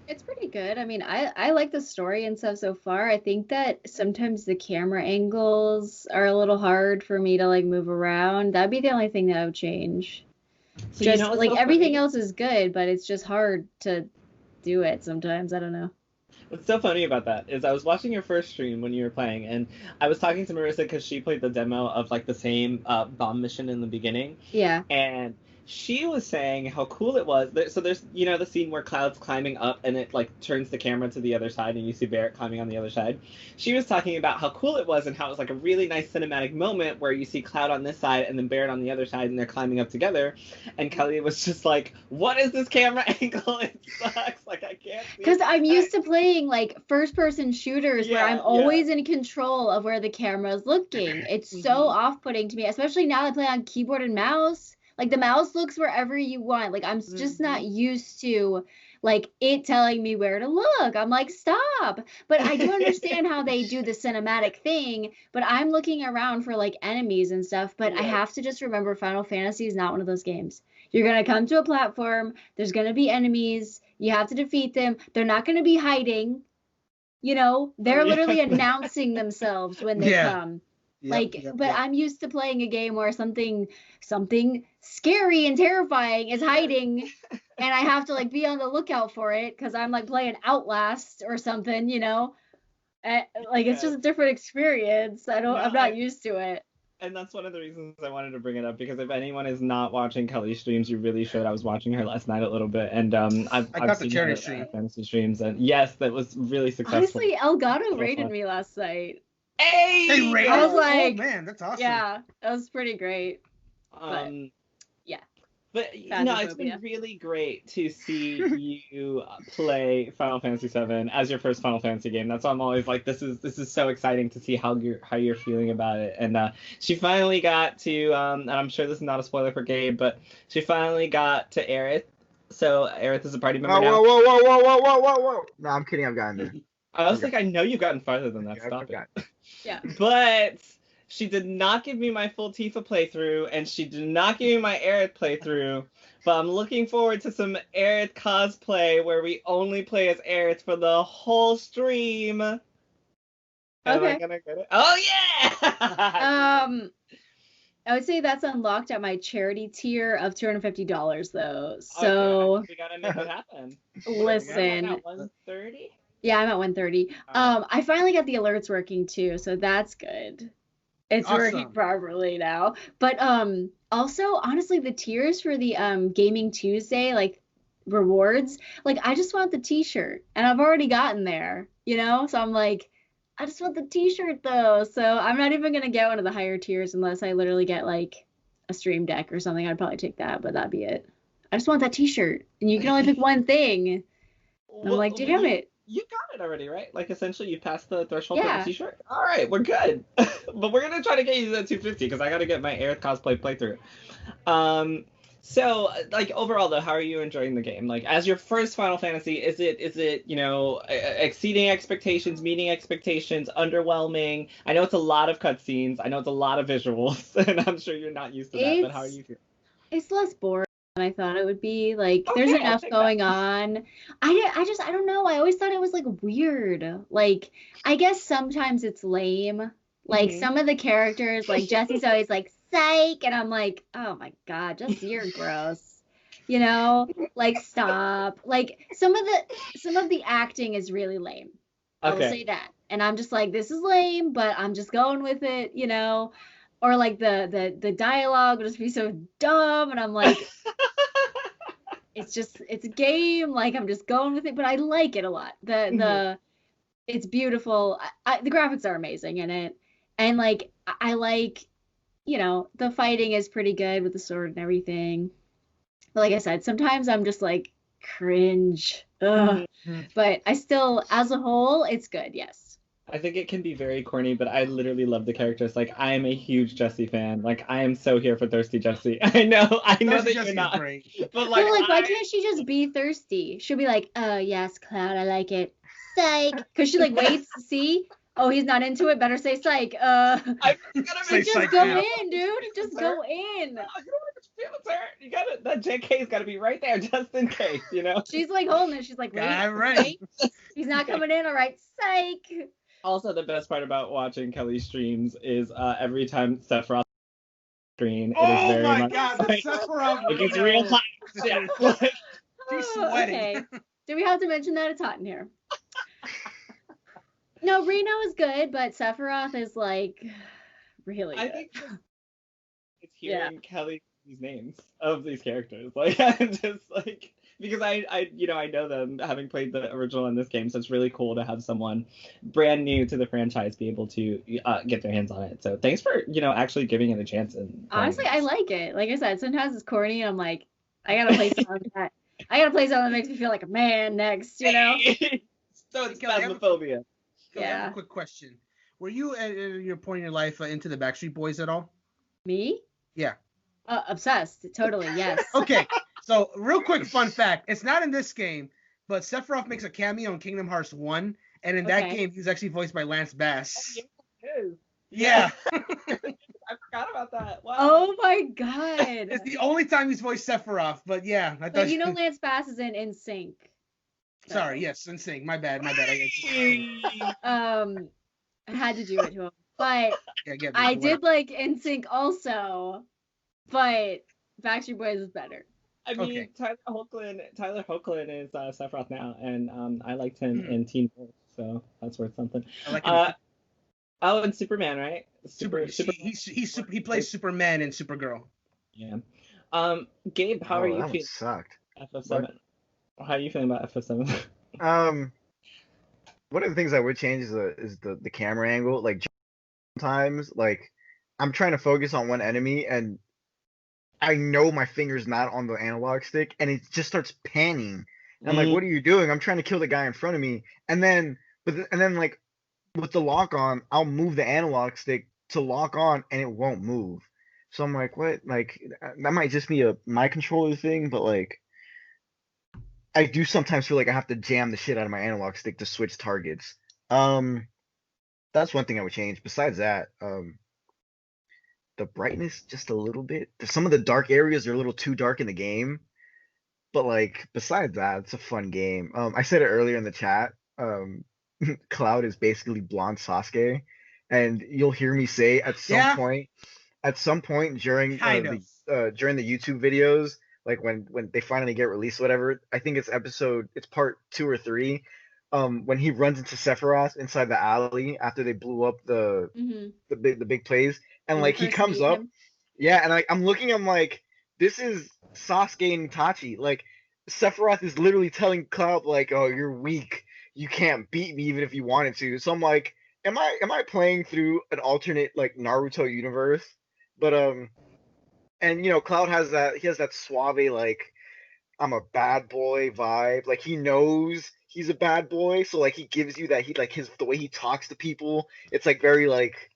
It's pretty good. I mean, I like the story and stuff so far. I think that sometimes the camera angles are a little hard for me to like move around. That'd be the only thing that I would change. So just like everything else is good, but it's just hard to do it sometimes. I don't know. What's so funny about that is I was watching your first stream when you were playing, and I was talking to Marissa because she played the demo of like the same bomb mission in the beginning. Yeah. And she was saying how cool it was. So there's, the scene where Cloud's climbing up and it like turns the camera to the other side and you see Barrett climbing on the other side. She was talking about how cool it was and how it was like a really nice cinematic moment where you see Cloud on this side and then Barrett on the other side and they're climbing up together. And Kelly was just like, what is this camera angle? It sucks. Like, I can't see. Because I'm used to playing like first person shooters where I'm always in control of where the camera is looking. It's so off-putting to me, especially now I play on keyboard and mouse. Like, the mouse looks wherever you want. Like, I'm just not used to, like, it telling me where to look. I'm like, stop. But I do understand how they do the cinematic thing. But I'm looking around for, like, enemies and stuff. But I have to just remember Final Fantasy is not one of those games. You're going to come to a platform. There's going to be enemies. You have to defeat them. They're not going to be hiding. They're literally announcing themselves when they come. But I'm used to playing a game where something scary and terrifying is hiding, and I have to like be on the lookout for it because I'm like playing Outlast or something, it's just a different experience. I'm not used to it. And that's one of the reasons I wanted to bring it up, because if anyone is not watching Kelly streams, you really should. I was watching her last night a little bit, and I've got the seen charity her stream. fantasy streams, and yes, that was really successful. Honestly, Elgato So rated fun. me last night. Hey! They rated. I was Oh like, man, that's awesome. Yeah, that was pretty great. Yeah. But it's been really great to see you play Final Fantasy VII as your first Final Fantasy game. That's why I'm always like, this is so exciting to see how you're feeling about it. And she finally got to, and I'm sure this is not a spoiler for Gabe, but she finally got to Aerith. So Aerith is a party member now. Whoa. No, I'm kidding. I've gotten there. I was like, I know you've gotten farther than that. Stop it. Yeah. But she did not give me my full Tifa playthrough, and she did not give me my Aerith playthrough. But I'm looking forward to some Aerith cosplay where we only play as Aerith for the whole stream. Am I gonna get it? Oh yeah! I would say that's unlocked at my charity tier of $250 though. So okay, we gotta make it happen. Listen. At 130? Yeah, I'm at 130. I finally got the alerts working too, so that's good. It's working properly now. But also, honestly, the tiers for the Gaming Tuesday, like, rewards, like, I just want the t-shirt. And I've already gotten there, you know? So I'm like, I just want the t-shirt, though. So I'm not even going to get one of the higher tiers unless I literally get, like, a stream deck or something. I'd probably take that, but that'd be it. I just want that t-shirt. And you can only pick one thing. And I'm like, damn it. You got it already, right? Like, essentially, you passed the threshold for the t-shirt? All right, we're good. But we're going to try to get you to that 250, because I got to get my Aerith cosplay playthrough. So, like, overall, though, how are you enjoying the game? Like, as your first Final Fantasy, is it exceeding expectations, meeting expectations, underwhelming? I know it's a lot of cutscenes. I know it's a lot of visuals, and I'm sure you're not used to that, but how are you feeling? It's less boring than I thought it would be. Like, there's enough going on. I don't know. I always thought it was, like, weird. Like, I guess sometimes it's lame. Like, some of the characters, like, Jessie's always like, psych, and I'm like, oh my god, Jessie, you're gross. You know? Like, stop. Like, some of the acting is really lame. I will say that. And I'm just like, this is lame, but I'm just going with it, you know? Or like the dialogue would just be so dumb, and I'm like, it's a game, like, I'm just going with it, but I like it a lot. It's beautiful. The graphics are amazing in it, and like I like, the fighting is pretty good with the sword and everything. But like I said, sometimes I'm just like cringe. Ugh. But I still, as a whole, it's good. Yes. I think it can be very corny, but I literally love the characters. Like, I am a huge Jessie fan. Like, I am so here for Thirsty Jessie. I know that you're not. Great. But like, why can't she just be thirsty? She'll be like, oh yes, Cloud, I like it. Psych. Because she like waits to see. Oh, he's not into it. Better say psych. Just go in, dude. Just go in. You got it. That JK's got to be right there, just in case, you know. She's like holding it. She's like, wait. He's not coming in. All right, psych. Also, the best part about watching Kelly streams is every time Sephiroth screen, it is very much. God, Sephiroth! It's real hot. Yeah. She's sweating. Okay. Do we have to mention that it's hot in here? No, Reno is good, but Sephiroth is like really good. I think it's hearing Kelly's names of these characters. Like, I'm just like, because I know them having played the original in this game, so it's really cool to have someone brand new to the franchise be able to get their hands on it. So thanks for actually giving it a chance. And honestly, I like it. Like I said, sometimes it's corny, and I'm like, I gotta play something that makes me feel like a man next, you know. So it's phasmophobia. I have a quick question. Were you at your point in your life into the Backstreet Boys at all? Me? Yeah. Obsessed. Totally, yes. Okay. So, real quick fun fact. It's not in this game, but Sephiroth makes a cameo in Kingdom Hearts 1, and in that game, he's actually voiced by Lance Bass. Yeah. I forgot about that. Wow. Oh my god. It's the only time he's voiced Sephiroth, but yeah. I thought Lance Bass is in Sync. So. Sorry, yes, in Sync. My bad. I had to do it to him. But I did like In Sync also, but Backstreet Boys is better. I mean, Tyler Hoechlin is Sephiroth now, and I liked him in Teen Wolf, so that's worth something. I like him. Oh, and Superman, right? Super. He plays Superman and Supergirl. Yeah. Gabe, how are Oh, you that one feeling? sucked. FF7. How are you feeling about FF7? Um, one of the things I would change is the camera angle. Like sometimes, like I'm trying to focus on one enemy, and I know my finger's not on the analog stick, and it just starts panning. And I'm like, what are you doing? I'm trying to kill the guy in front of me, and then like with the lock on, I'll move the analog stick to lock on, and it won't move. So I'm like, what? Like that might just be a my controller thing, but like I do sometimes feel like I have to jam the shit out of my analog stick to switch targets. Um, that's one thing I would change. Besides that, the brightness just a little bit. Some of the dark areas are a little too dark in the game, but like besides that, it's a fun game. I said it earlier in the chat. Cloud is basically blonde Sasuke, and you'll hear me say at some point during the YouTube videos, like when they finally get released, whatever. I think it's part 2 or 3. When he runs into Sephiroth inside the alley after they blew up the big plays, and When you like he first comes meet up, him. yeah, and I'm like, this is Sasuke and Itachi. Like Sephiroth is literally telling Cloud like, oh, you're weak, you can't beat me even if you wanted to. So I'm like, am I playing through an alternate like Naruto universe? But and Cloud has that suave like I'm a bad boy vibe. Like he knows he's a bad boy, so like he gives you that the way he talks to people, it's like very like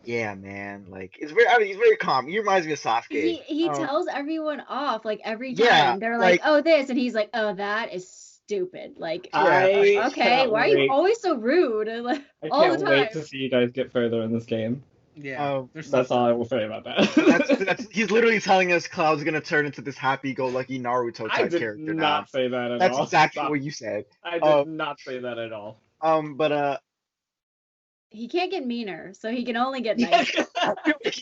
yeah, man. Like he's very calm. He reminds me of Sasuke. He tells everyone off like every Yeah, time. They're like, like "Oh, this," and he's like, "Oh, that is stupid." Like, yeah, like I okay, cannot why are you wait. always so rude? Like, I all the can't wait time. to see you guys get further in this game. Yeah. There's That's all I will say about that's that. that's he's literally telling us Cloud's gonna turn into this happy-go-lucky Naruto I type did character now. not say that at That's all. exactly Stop. what you said. I Um, did not say that at all. but He can't get meaner, so he can only get nicer.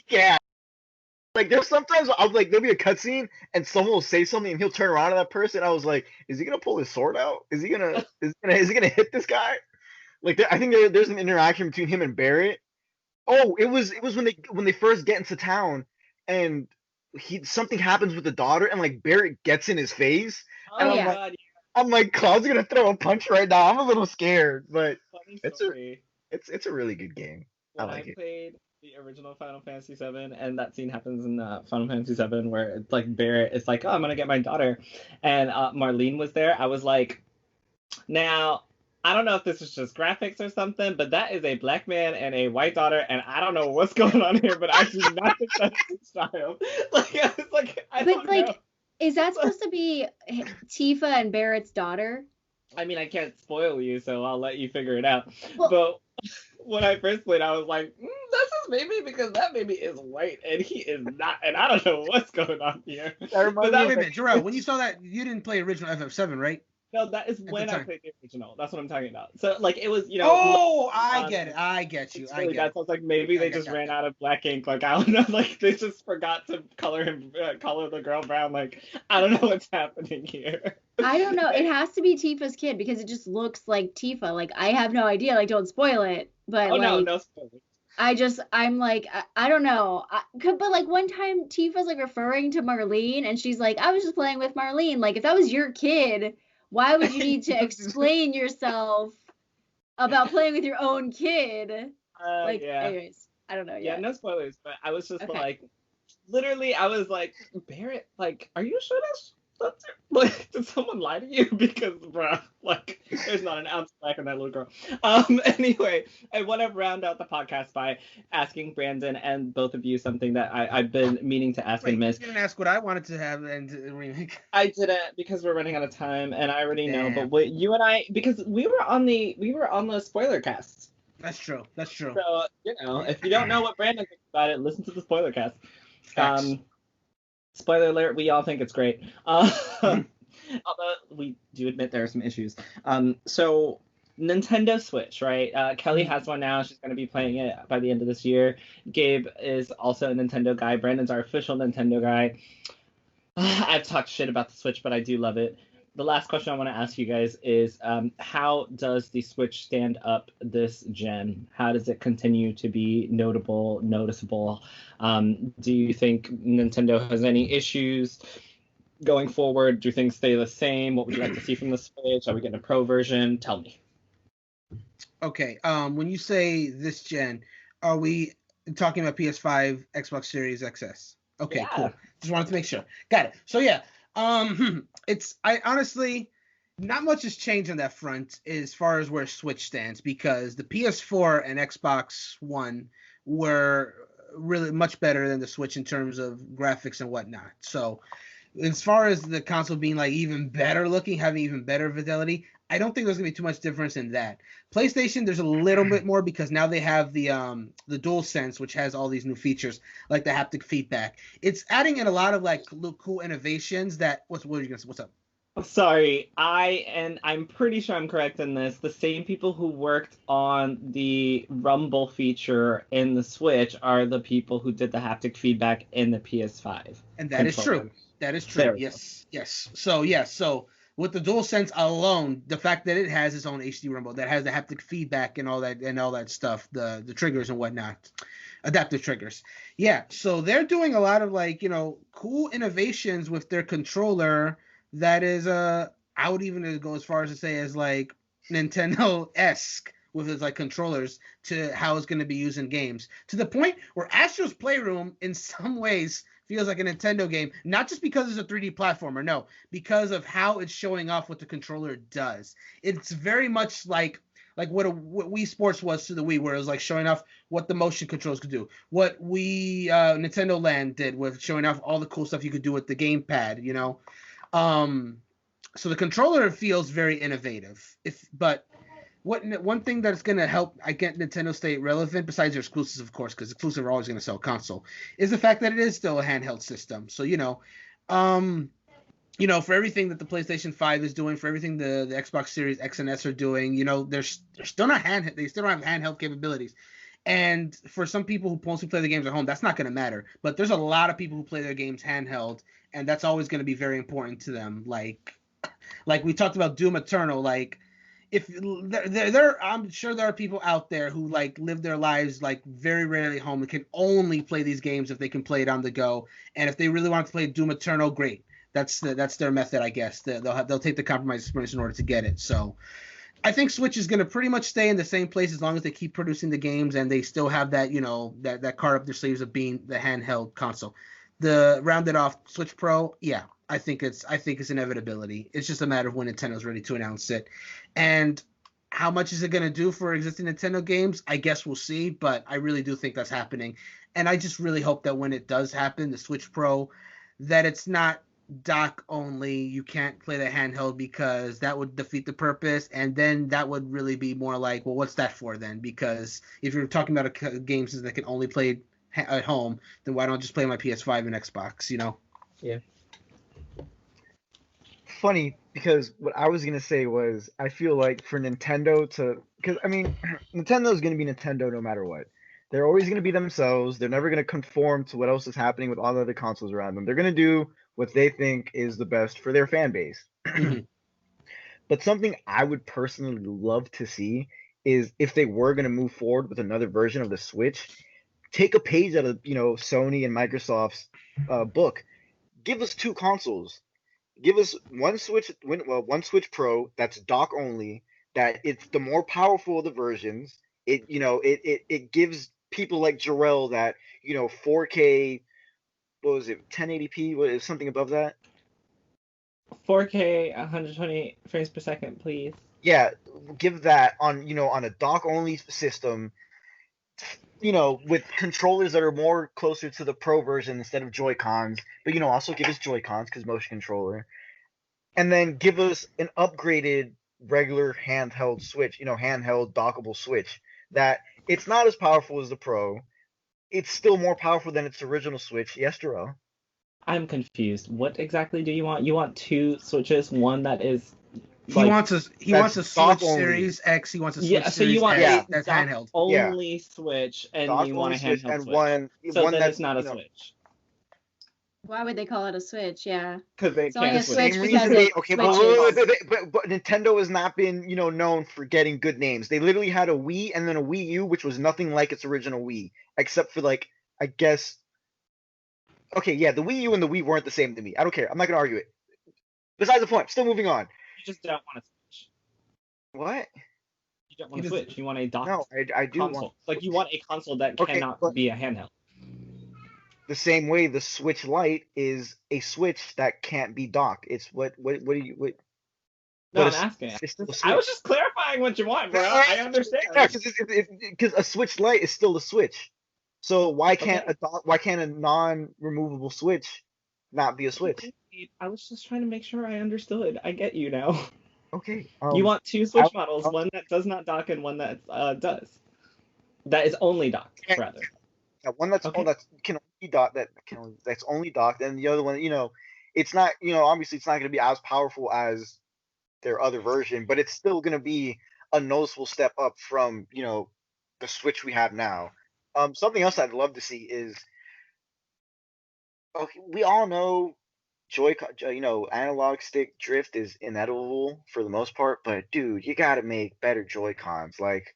yeah. Like there's sometimes I'll like there'll be a cutscene and someone will say something and he'll turn around to that person. I was like, is he gonna pull his sword out? Is he gonna hit this guy? Like I think there's an interaction between him and Barrett. Oh, it was when they first get into town and something happens with the daughter and like Barrett gets in his face and Oh Oh yeah. god, I'm like Cloud's gonna throw a punch right now. I'm a little scared, but funny it's story. it's a really good game. I When I like it. played the original Final Fantasy VII, and that scene happens in Final Fantasy VII where it's like Barrett is like, "Oh, I'm gonna get my daughter," and Marlene was there. I was like, "Now, I don't know if this is just graphics or something, but that is a black man and a white daughter, and I don't know what's going on here, but I do not think that's his child." Like, I was like, I But don't know. like, is that supposed to be Tifa and Barrett's daughter? I mean, I can't spoil you, so I'll let you figure it out. Well- But when I first played, I was like, "That's his baby," because that baby is white and he is not, and I don't know what's going on here. That reminds But me Wait of a minute, Jerel, when you saw that, you didn't play original FF7, right? no, that is the when I time. played the original. That's what I'm talking about. So like it was, Oh, I get it. I get you. it's I really get bad. it. So I was like, maybe they just ran out of black ink. Like I don't know, like they just forgot to color the girl brown. Like I don't know what's happening here. I don't know. It has to be Tifa's kid because it just looks like Tifa. Like I have no idea. Like don't spoil it. But Oh like no spoilers. I'm like I don't know. But like one time Tifa's like referring to Marlene and she's like, I was just playing with Marlene. Like if that was your kid, why would you need to explain yourself about playing with your own kid? Like Yeah. anyways, I don't know Yeah, yet. no spoilers, but I was just Okay. like, literally, I was like, Barrett, like, are you sure that's like, did someone lie to you? Because, bruh, like, there's not an ounce of black in that little girl. Anyway, I want to round out the podcast by asking Brandon and both of you something that I've been meaning to ask Wait, and miss. you didn't ask what I wanted to have and to remake. I didn't because we're running out of time, and I already know. Damn. But what you and I, because we were on the spoiler cast. That's true. That's true. So, if you don't know what Brandon thinks about it, listen to the spoiler cast. Facts. Spoiler alert, we all think it's great. Although we do admit there are some issues. So Nintendo Switch, right? Kellie has one now. She's going to be playing it by the end of this year. Gabe is also a Nintendo guy. Brandon's our official Nintendo guy. I've talked shit about the Switch, but I do love it. the last question I want to ask you guys is, how does the Switch stand up this gen? How does it continue to be noticeable? Do you think Nintendo has any issues going forward? Do things stay the same? What would you like to see from the Switch? Are we getting a Pro version? Tell me. Okay. When you say this gen, are we talking about PS5, Xbox Series XS? Okay, Yeah. cool. Just wanted to make sure. Got it. So yeah, I honestly, not much has changed on that front as far as where Switch stands, because the PS4 and Xbox One were really much better than the Switch in terms of graphics and whatnot. So as far as the console being like even better looking, having even better fidelity, I don't think there's gonna be too much difference in that. PlayStation, there's a little bit more because now they have the DualSense, which has all these new features like the haptic feedback. It's adding in a lot of like cool innovations. What are you gonna say? What's up? Sorry, I'm pretty sure I'm correct in this. The same people who worked on the Rumble feature in the Switch are the people who did the haptic feedback in the PS5. And that is true. That is true. Yes. So with the DualSense alone, the fact that it has its own HD Rumble, that has the haptic feedback and all that stuff, the triggers and whatnot, adaptive triggers. Yeah. So they're doing a lot of like, cool innovations with their controller. That is, I would even go as far as to say as like Nintendo-esque with its like controllers to how it's going to be used in games, to the point where Astro's Playroom in some ways feels like a Nintendo game, not just because it's a 3D platformer, no, because of how it's showing off what the controller does. It's very much like what Wii Sports was to the Wii, where it was like showing off what the motion controls could do, what Nintendo Land did with showing off all the cool stuff you could do with the gamepad, So the controller feels very innovative. But one thing that's going to help Nintendo stay relevant, besides their exclusives, of course, because exclusives are always going to sell console, is the fact that it is still a handheld system. So, for everything that the PlayStation 5 is doing, for everything the Xbox Series X and S are doing, they're still not handheld. They still don't have handheld capabilities. And for some people who mostly play the games at home, that's not going to matter. But there's a lot of people who play their games handheld, and that's always going to be very important to them. Like we talked about Doom Eternal. Like, if I'm sure there are people out there who like live their lives like very rarely at home and can only play these games if they can play it on the go. And if they really want to play Doom Eternal, great. That's their method, I guess. They'll take the compromise experience in order to get it. So I think Switch is going to pretty much stay in the same place as long as they keep producing the games and they still have that, that card up their sleeves of being the handheld console. The rounded off Switch Pro, yeah, I think it's inevitability. It's just a matter of when Nintendo's ready to announce it. And how much is it going to do for existing Nintendo games? I guess we'll see, but I really do think that's happening. And I just really hope that when it does happen, the Switch Pro, that it's not dock only. You can't play the handheld, because that would defeat the purpose, and then that would really be more like, well, what's that for then? Because if you're talking about games that can only play at home, then why don't I just play my PS5 and Xbox? Yeah. Funny, because what I was gonna say was, I feel like for Nintendo because Nintendo's gonna be Nintendo no matter what. They're always gonna be themselves. They're never gonna conform to what else is happening with all the other consoles around them. They're gonna do what they think is the best for their fan base. But something I would personally love to see is, if they were gonna move forward with another version of the Switch, take a page out of Sony and Microsoft's book. Give us two consoles. Give us one Switch Pro that's dock only. That it's the more powerful of the versions. It gives people like Jerel that 4K. What was it? 1080p? What is something above that? 4K 120 frames per second, please. Yeah, give that on a dock only system. With controllers that are more closer to the Pro version instead of Joy-Cons, but also give us Joy-Cons because motion controller, and then give us an upgraded regular handheld Switch, handheld dockable Switch, that it's not as powerful as the Pro. It's still more powerful than its original Switch. Yes, Jerel? I'm confused. What exactly do you want? You want two Switches? One that is He wants a Switch Series X. He wants a Switch Series X that's handheld. Only Switch, and you want a handheld Switch. One so one then that's it's not a Switch. Why would they call it a Switch? Yeah. Because they It's only can't a switch. Switch Same because reason they it okay, switches. but Nintendo has not been known for getting good names. They literally had a Wii and then a Wii U, which was nothing like its original Wii, except for like I guess. Okay, yeah, the Wii U and the Wii weren't the same to me. I don't care. I'm not gonna argue it. Besides the point. Still moving on. You just don't want to switch. What? You don't want to switch. You want a docked No, I do console. want. Like you want a console that Okay, cannot but be a handheld. the same way the Switch Lite is a Switch that can't be docked. It's what do you what? No, But I'm asking. it's still a I was Switch. just clarifying what you want, bro. I understand. Yeah, because a Switch Lite is still a Switch. So why can't Okay. why can't a non-removable Switch not be a Switch? I was just trying to make sure I understood. I get you now. Okay. You want two Switch models, one that does not dock and one that does. That is only docked, Okay. rather. Yeah, one that's Okay. can only be docked that's only docked, and the other one, it's not, obviously it's not going to be as powerful as their other version, but it's still going to be a noticeable step up from the Switch we have now. Something else I'd love to see is, okay, we all know analog stick drift is inevitable for the most part, but dude, you got to make better Joy-Cons. Like,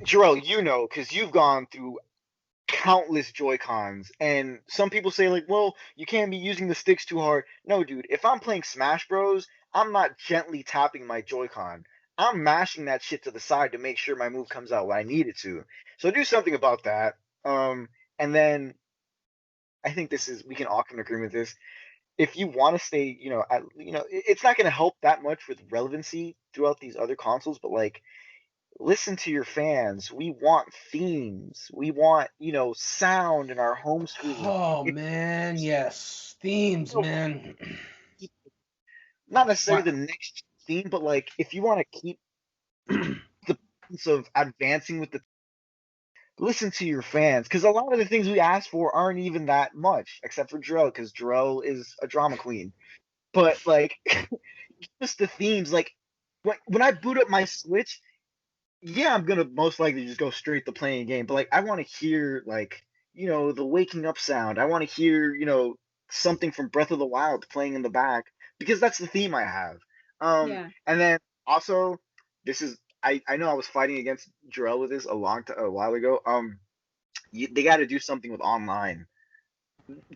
Jerel, because you've gone through countless Joy-Cons, and some people say like, well, you can't be using the sticks too hard. No, dude, if I'm playing Smash Bros, I'm not gently tapping my Joy-Con. I'm mashing that shit to the side to make sure my move comes out when I need it to. So do something about that. And then I think we can all come to agree with this. If you want to stay, it's not going to help that much with relevancy throughout these other consoles, but like, listen to your fans. We want themes. We want, sound in our home screen. Oh man, yes, themes, man. Not necessarily the next theme, but like if you want to keep the sense of advancing with the, listen to your fans, because a lot of the things we ask for aren't even that much, except for Jerel, because Jerel is a drama queen. But like, just the themes. Like when I boot up my Switch, yeah, I'm gonna most likely just go straight to playing a game. But like, I want to hear like the waking up sound. I want to hear something from Breath of the Wild playing in the back because that's the theme I have. Yeah. And then also, this is I know I was fighting against Jerel with this a while ago. They got to do something with online.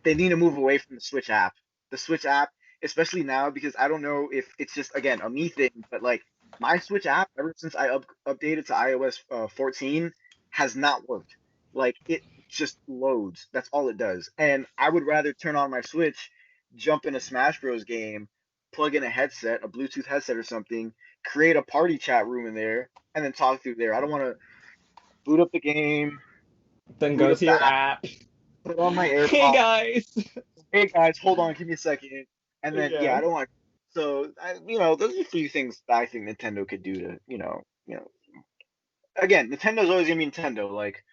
They need to move away from the Switch app. The Switch app, especially now, because I don't know if it's just again a me thing, but like my Switch app, ever since I updated to iOS 14, has not worked. Like it just loads. That's all it does. And I would rather turn on my Switch, jump in a Smash Bros. Game, plug in a headset, a Bluetooth headset or something, create a party chat room in there, and then talk through there. I don't want to boot up the game, Then boot go up to the your app, app. put on my Hey AirPods. guys. Hey guys, hold on, give me a second. And then Yeah. I don't want. So those are a few things that I think Nintendo could do to Again, Nintendo's always gonna be Nintendo. Like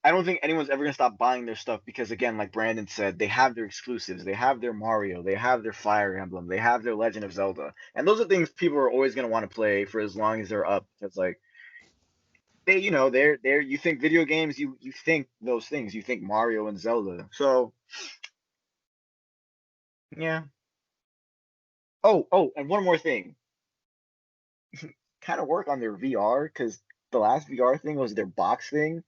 I don't think anyone's ever gonna stop buying their stuff because again, like Brandon said, they have their exclusives, they have their Mario, they have their Fire Emblem, they have their Legend of Zelda, and those are things people are always gonna want to play for as long as they're up. Because like they're you think video games, you think those things, you think Mario and Zelda. So yeah. Oh, and one more thing. Kind of work on their VR because the last VR thing was their box thing.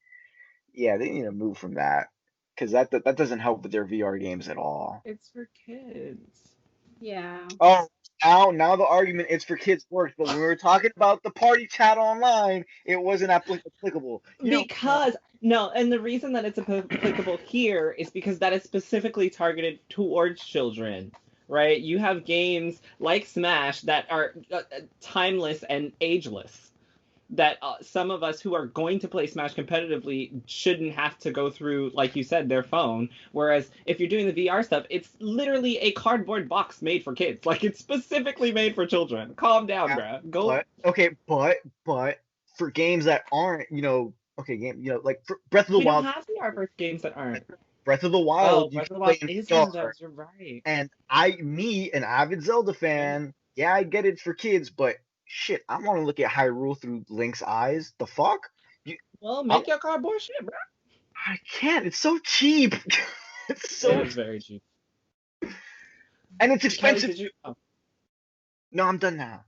Yeah, they need to move from that because that doesn't help with their VR games at all. It's for kids. Yeah. Oh, now the argument is for kids works, but when we were talking about the party chat online, it wasn't applicable. Because no, and the reason that it's applicable here is because that is specifically targeted towards children, right? You have games like Smash that are timeless and ageless. That some of us who are going to play Smash competitively shouldn't have to go through, like you said, their phone. Whereas if you're doing the VR stuff, it's literally a cardboard box made for kids. Like it's specifically made for children. Calm down, bro. Go. But for games that aren't, like Breath of the We don't Wild. have VR for games that aren't. Breath of the Wild, you Breath of can the play Wild in is one of VR. those. You're right. And an avid Zelda fan, yeah, I get it for kids, but shit, I want to look at Hyrule through Link's eyes. The fuck? Well, make your cardboard shit, bro. I can't. It's so cheap. It's It so is very cheap. and it's Kelly, expensive. did you? Oh, No, I'm done now.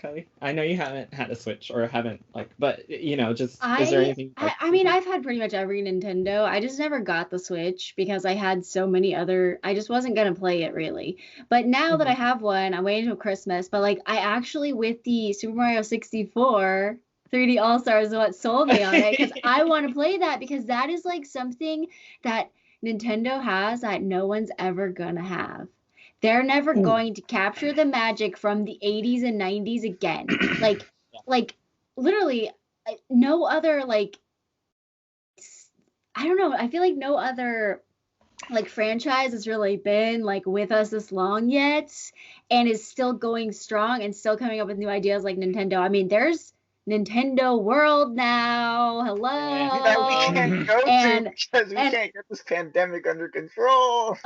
Kelly, I know you haven't had a Switch or haven't but just is there I, anything? I mean, I've had pretty much every Nintendo. I just never got the Switch because I had so many other. I just wasn't gonna play it really. But now that I have one, I'm waiting until Christmas. But like, I actually with the Super Mario 64 3D All Stars is what sold me on it because I want to play that because that is like something that Nintendo has that no one's ever gonna have. They're never going to capture the magic from the 80s and 90s again. Like literally no other I don't know. I feel like no other like franchise has really been like with us this long yet and is still going strong and still coming up with new ideas like Nintendo. I mean, there's Nintendo World now. Hello. That we can't go And- to because we can't get this pandemic under control.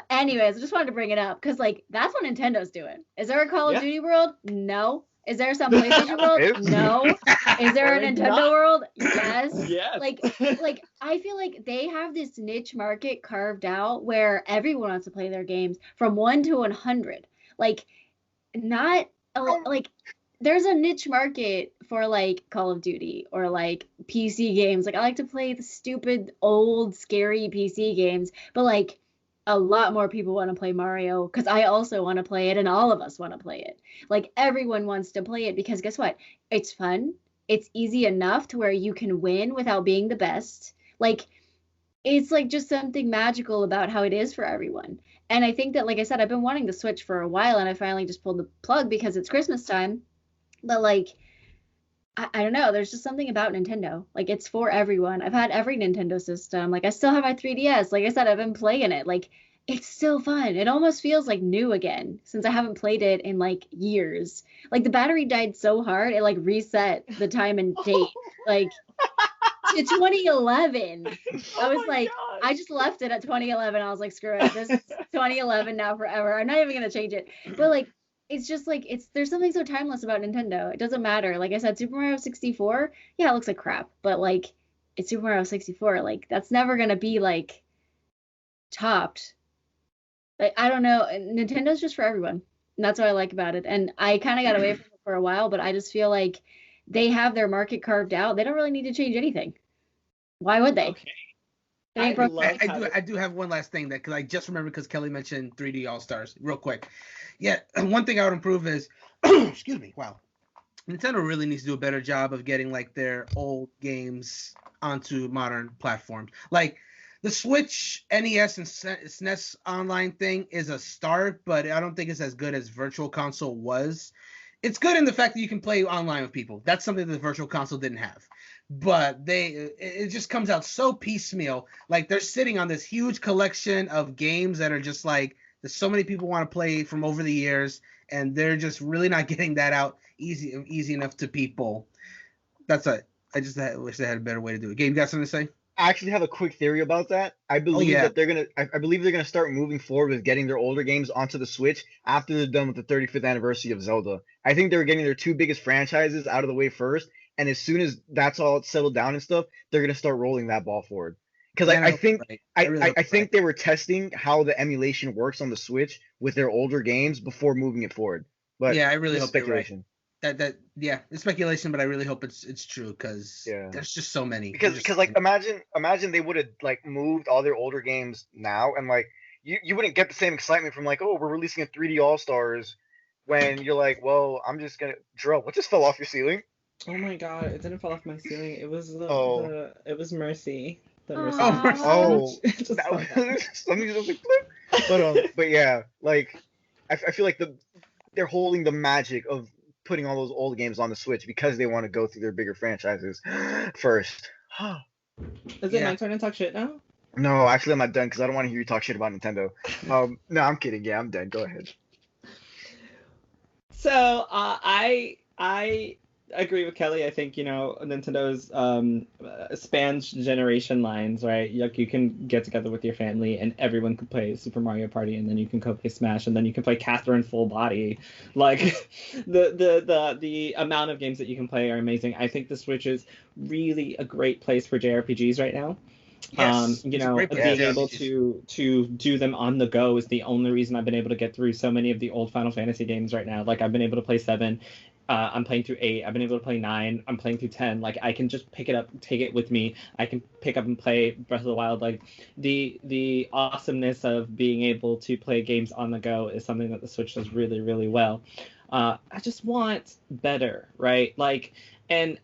Anyways, I just wanted to bring it up because like that's what Nintendo's doing. Is there a Call of Yeah. Duty World? No. Is there some PlayStation World? Is? No. Is there a Or Nintendo not. World? Yes. Yes. Like I feel like they have this niche market carved out where everyone wants to play their games from 1 to 100. Like not like there's a niche market for like Call of Duty or like PC games. Like I like to play the stupid old scary PC games, but like a lot more people want to play Mario because I also want to play it and all of us want to play it. Like everyone wants to play it because guess what? It's fun. It's easy enough to where you can win without being the best. Like it's like just something magical about how it is for everyone. And I think that, like I said, I've been wanting the Switch for a while and I finally just pulled the plug because it's Christmas time. But like, I don't know. There's just something about Nintendo. Like it's for everyone. I've had every Nintendo system. Like I still have my 3DS. Like I said, I've been playing it. Like it's still fun. It almost feels like new again since I haven't played it in like years. Like the battery died so hard it like reset the time and date. Like to 2011. I was like, God. I just left it at 2011. I was like, screw it. This is 2011 now forever. I'm not even gonna change it. But like, it's just like there's something so timeless about Nintendo. It doesn't matter. Like I said, Super Mario 64, yeah, it looks like crap, but like it's Super Mario 64. Like that's never gonna be like topped. Like I don't know. Nintendo's just for everyone. And that's what I like about it. And I kind of got away from it for a while, but I just feel like they have their market carved out. They don't really need to change anything. Why would they? Okay. They ain't broke- I do have one last thing that because I just remembered because Kelly mentioned 3D All Stars real quick. Yeah, one thing I would improve is, excuse me, wow, Nintendo really needs to do a better job of getting like their old games onto modern platforms. Like the Switch, NES, and SNES online thing is a start, but I don't think it's as good as Virtual Console was. It's good in the fact that you can play online with people. That's something that the Virtual Console didn't have. But it just comes out so piecemeal. Like they're sitting on this huge collection of games that are just like there's so many people want to play from over the years, and they're just really not getting that out easy enough to people. That's it. I just wish they had a better way to do it. Gabe, you got something to say? I actually have a quick theory about that. I believe yeah. that they're gonna. I believe they're gonna start moving forward with getting their older games onto the Switch after they're done with the 35th anniversary of Zelda. I think they're getting their two biggest franchises out of the way first, and as soon as that's all settled down and stuff, they're gonna start rolling that ball forward. Because I think right. I think they were testing how the emulation works on the Switch with their older games before moving it forward. But yeah, I really this is hope you're right. speculation. Yeah, it's speculation, but I really hope it's true because there's just so many. Because like imagine they would have like moved all their older games now and like you wouldn't get the same excitement from like, oh, we're releasing a 3D All Stars when you're like, well, I'm just gonna Jerel, what just fell off your ceiling? Oh my God! It didn't fall off my ceiling. It was it was Mercy. The Mercy. Oh, It just fell down. something just like flip. But yeah, like I feel like they're holding the magic of putting all those old games on the Switch because they want to go through their bigger franchises first. Is it my turn to talk shit now? No, actually I'm not done because I don't want to hear you talk shit about Nintendo. No, I'm kidding. Yeah, I'm done. Go ahead. So I agree with Kelly. I think Nintendo's spans generation lines, right? Like you can get together with your family and everyone could play Super Mario Party, and then you can go play Smash, and then you can play Catherine Full Body. Like the amount of games that you can play are amazing. I think the Switch is really a great place for JRPGs right now. Yes, You it's a know, great being place. able to do them on the go is the only reason I've been able to get through so many of the old Final Fantasy games right now. Like I've been able to play 7, I'm playing through 8, I've been able to play 9, I'm playing through 10. Like I can just pick it up, take it with me. I can pick up and play Breath of the Wild. Like the awesomeness of being able to play games on the go is something that the Switch does really, really well. I just want better, right? Like, and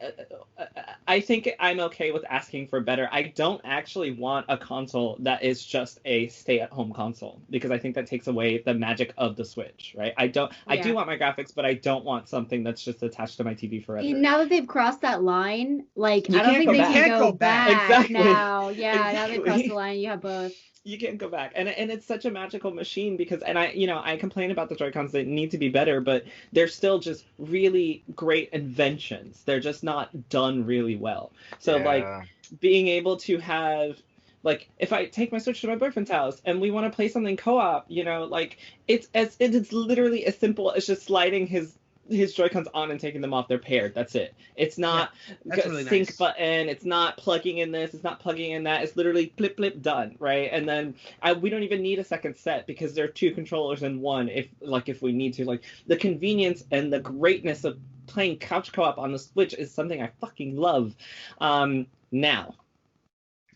I think I'm okay with asking for better. I don't actually want a console that is just a stay-at-home console because I think that takes away the magic of the Switch, right? I do Yeah. want my graphics, but I don't want something that's just attached to my TV forever. Now that they've crossed that line, like You I don't can't think go they back. can Can't go go back. back Exactly. now. Yeah, now they've crossed Exactly. the line. You have both. You can't go back, and it's such a magical machine because, and I complain about the Joy-Cons, they need to be better, but they're still just really great inventions. They're just not done really well. So like Yeah. being able to have, like, if I take my Switch to my boyfriend's house and we want to play something co-op, like it's literally as simple as just sliding his Joy-Cons on and taking them off. They're paired. That's it. It's not that's really sync nice. button. It's not plugging in this. It's not plugging in that. It's literally flip flip done, right? And then we don't even need a second set because there are 2 controllers in one. If we need to, like the convenience and the greatness of playing couch co-op on the Switch is something I fucking love. Now,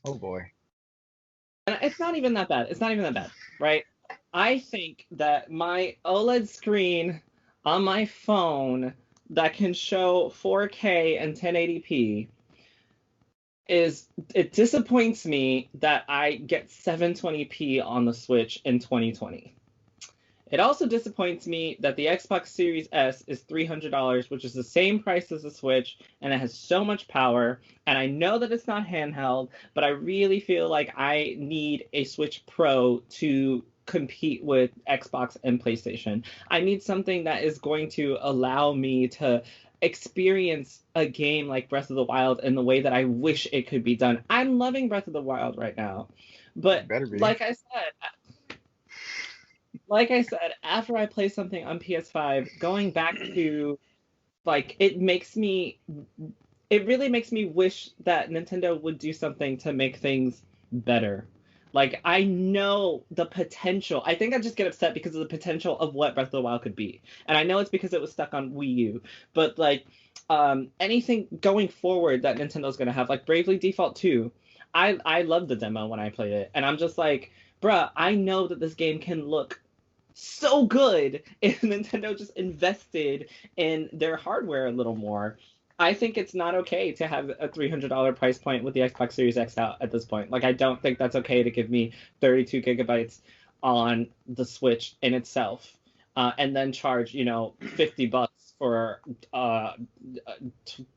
Oh boy. and it's not even that bad. It's not even that bad, right? I think that my OLED screen on my phone that can show 4K and 1080p it disappoints me that I get 720p on the Switch in 2020. It also disappoints me that the Xbox Series S is $300, which is the same price as the Switch, and it has so much power. And I know that it's not handheld, but I really feel like I need a Switch Pro to compete with Xbox and PlayStation. I need something that is going to allow me to experience a game like Breath of the Wild in the way that I wish it could be done. I'm loving Breath of the Wild right now, but Better be. like I said, after I play something on PS5, going back to, like, it really makes me wish that Nintendo would do something to make things better. Like, I know the potential. I think I just get upset because of the potential of what Breath of the Wild could be. And I know it's because it was stuck on Wii U. But, like, anything going forward that Nintendo's going to have, like Bravely Default 2, I loved the demo when I played it. And I'm just like, bruh, I know that this game can look so good if Nintendo just invested in their hardware a little more. I think it's not okay to have a $300 price point with the Xbox Series X out at this point. Like, I don't think that's okay to give me 32 gigabytes on the Switch in itself, and then charge $50 for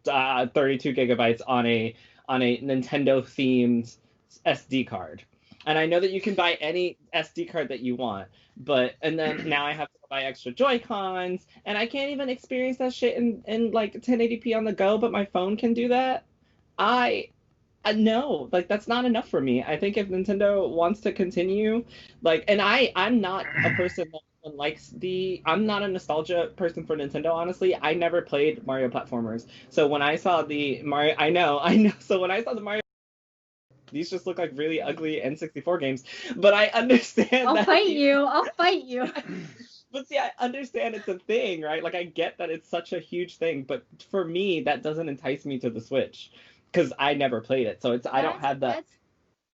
32 gigabytes on a Nintendo themed SD card. And I know that you can buy any SD card that you want, and then now I have to buy extra Joy-Cons, and I can't even experience that shit in like 1080p on the go, but my phone can do that. No, like that's not enough for me. I think if Nintendo wants to continue, like, and I'm not a person that likes I'm not a nostalgia person for Nintendo, honestly. I never played Mario platformers. So when I saw the Mario, I know. So when I saw the Mario, these just look like really ugly N64 games, but I understand I'll that. fight you. I'll fight you. But see, I understand it's a thing, right? Like, I get that it's such a huge thing, but for me, that doesn't entice me to the Switch because I never played it. So I don't have that. That's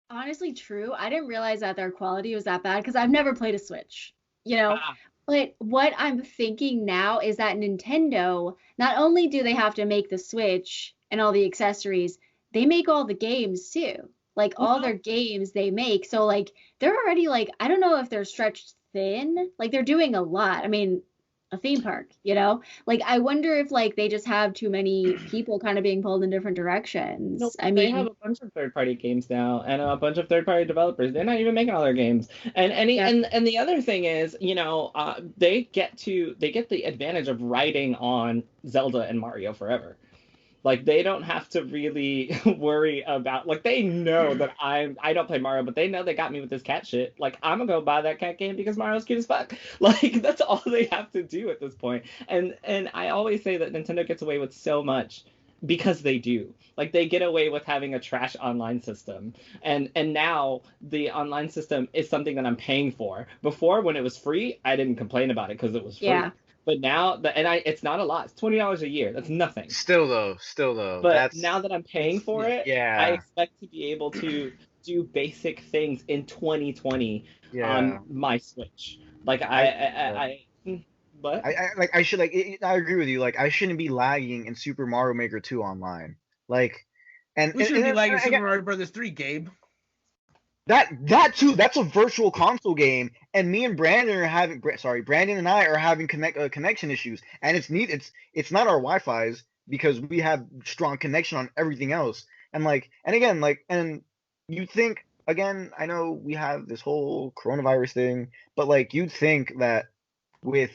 honestly true. I didn't realize that their quality was that bad because I've never played a Switch, Ah, But what I'm thinking now is that Nintendo, not only do they have to make the Switch and all the accessories, they make all the games too. Like all their games they make. So like they're already like, I don't know if they're stretched thin. Like they're doing a lot. I mean, a theme park, Like I wonder if like they just have too many people kind of being pulled in different directions. no, I they have mean, a bunch of third-party games now, and a bunch of third-party developers. They're not even making all their games. yeah. And the other thing is, they get the advantage of riding on Zelda and Mario forever. Like, they don't have to really worry about, like, they know that I don't play Mario, but they know they got me with this cat shit. Like, I'm gonna go buy that cat game because Mario's cute as fuck. Like, that's all they have to do at this point. And I always say that Nintendo gets away with so much because they do. Like, they get away with having a trash online system, and now the online system is something that I'm paying for. Before, when it was free, I didn't complain about it because it was free. Yeah. But now, it's not a lot. It's $20 a year. That's nothing. Still though, But now that I'm paying for it, yeah. I expect to be able to do basic things in 2020 on my Switch. Like, but I should I agree with you. Like, I shouldn't be lagging in Super Mario Maker 2 online. Like, we shouldn't be lagging Super Mario Brothers 3, Gabe. That too. That's a virtual console game, and me and Brandon are having. Brandon and I are having connection issues, and it's not our Wi-Fi's because we have strong connection on everything else. And you think again. I know we have this whole coronavirus thing, but like you'd think that with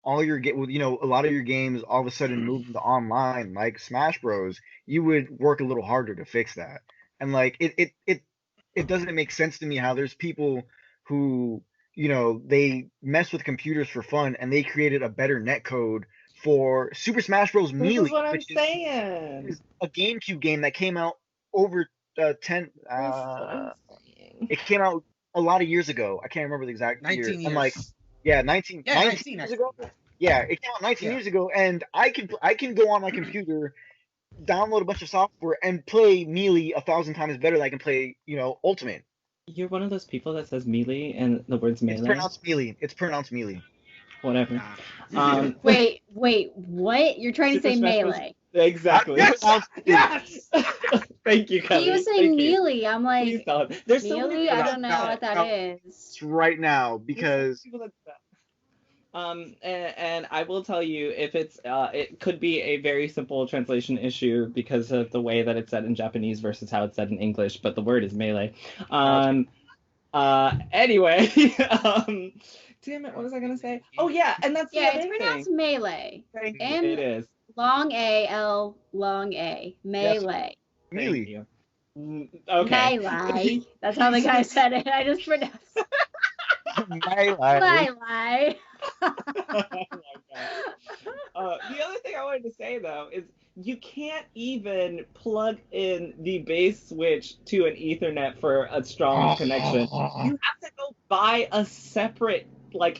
all your a lot of your games all of a sudden moving to online, like Smash Bros, you would work a little harder to fix that. And like it doesn't make sense to me how there's people who they mess with computers for fun and they created a better netcode for Super Smash Bros. Melee. This is what I'm saying. Is a GameCube game that came out over 10. It came out a lot of years ago. I can't remember the exact 19 year. years. I'm like, 19 years ago. Yeah, it came out 19 years ago, and I can go on my computer, download a bunch of software, and play Melee 1,000 times better than I can play, Ultimate. You're one of those people that says melee and the words melee. It's pronounced Melee. Whatever. Wait, what? You're trying to say melee? Exactly. Yes. Thank you, Kellie. He was saying melee. I'm like, Please don't. There's so melee? many I don't know what that is. It's right now because. And I will tell you, if it could be a very simple translation issue because of the way that it's said in Japanese versus how it's said in English, but the word is melee. Anyway, damn it, what was I gonna say? Oh yeah, and that's the other it's pronounced thing. melee. Thank you. M- It is Long A L long A melee. Melee. okay. Melee. That's how the guy said it. I just pronounced melee. Oh my God. The other thing I wanted to say though is you can't even plug in the base switch to an Ethernet for a strong connection. You have to go buy a separate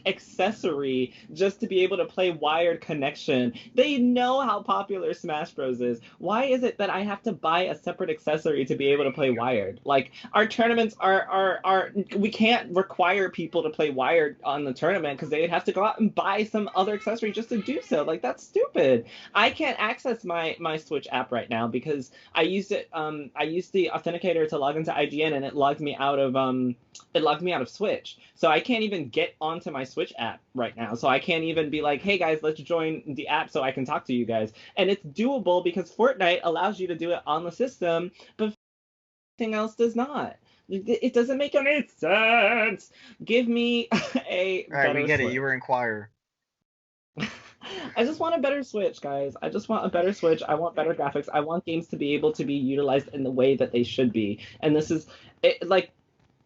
accessory just to be able to play wired connection. They know how popular Smash Bros is. Why is it that I have to buy a separate accessory to be able to play wired? Like, our tournaments are we can't require people to play wired on the tournament because they'd have to go out and buy some other accessory just to do so. Like, that's stupid. I can't access my Switch app right now because I used the authenticator to log into IGN and it logged me out of Switch. So I can't even get onto my Switch app right now. So I can't even be like, hey guys, let's join the app so I can talk to you guys. And it's doable because Fortnite allows you to do it on the system, but everything else does not. It doesn't make any sense. Give me a All right, we get Switch. it. You were in choir. I just want a better Switch, guys. I just want a better Switch. I want better graphics. I want games to be able to be utilized in the way that they should be. And this is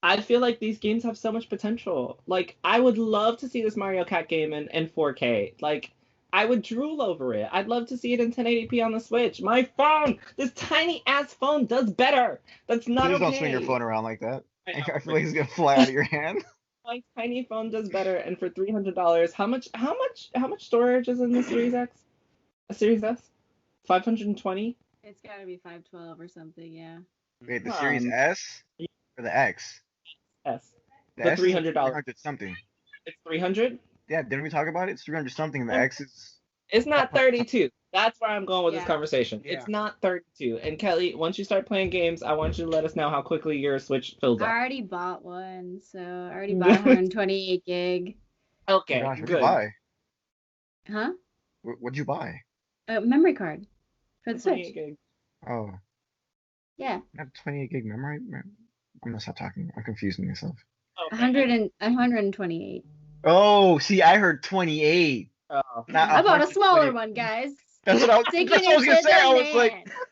I feel like these games have so much potential. Like, I would love to see this Mario Kart game in 4K. Like, I would drool over it. I'd love to see it in 1080p on the Switch. My phone, this tiny ass phone, does better. That's not Please okay. don't swing your phone around like that. I feel like it's gonna fly out of your hand. My tiny phone does better, and for $300, how much storage is in the Series X? A Series S? 520? It's gotta be 512 or something, yeah. Wait, the Series S or the X? S. The The S is $300. 300 something. It's 300? Yeah, didn't we talk about it? It's 300 something. And the X is. It's not 32. That's where I'm going with this conversation. Yeah. It's not 32. And Kellie, once you start playing games, I want you to let us know how quickly your Switch fills I up. already bought one, so I already bought 128 gig. Okay, Oh gosh, what'd good. you buy? Huh? What'd you buy? A memory card for the 28 Switch. gig. Oh, Yeah, I have 28 gig memory. I'm gonna stop talking. I'm confusing myself. Okay. 128. Oh, see, I heard 28. Oh. Not I bought a 128. smaller one, guys. That's what I was, Taking that's what I was gonna it to say. the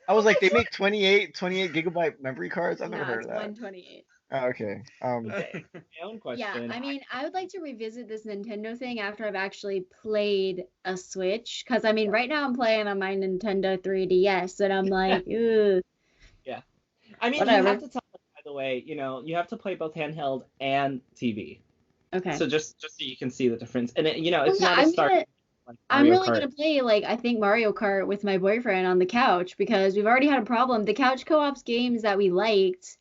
I was man. like, they make 28 gigabyte memory cards. I've never No, heard it's of that. 128. Okay. Okay, my own Yeah, question. I mean, I would like to revisit this Nintendo thing after I've actually played a Switch. Because, I mean, right now I'm playing on my Nintendo 3DS, and I'm like, ugh, Yeah. I mean, you whatever. have to tell us, by the way, you have to play both handheld and TV. Okay. So just so you can see the difference. And it's Well, yeah, not a start like I'm Mario really Kart. gonna play, like, I think Mario Kart with my boyfriend on the couch because we've already had a problem. The couch co-ops games that we liked,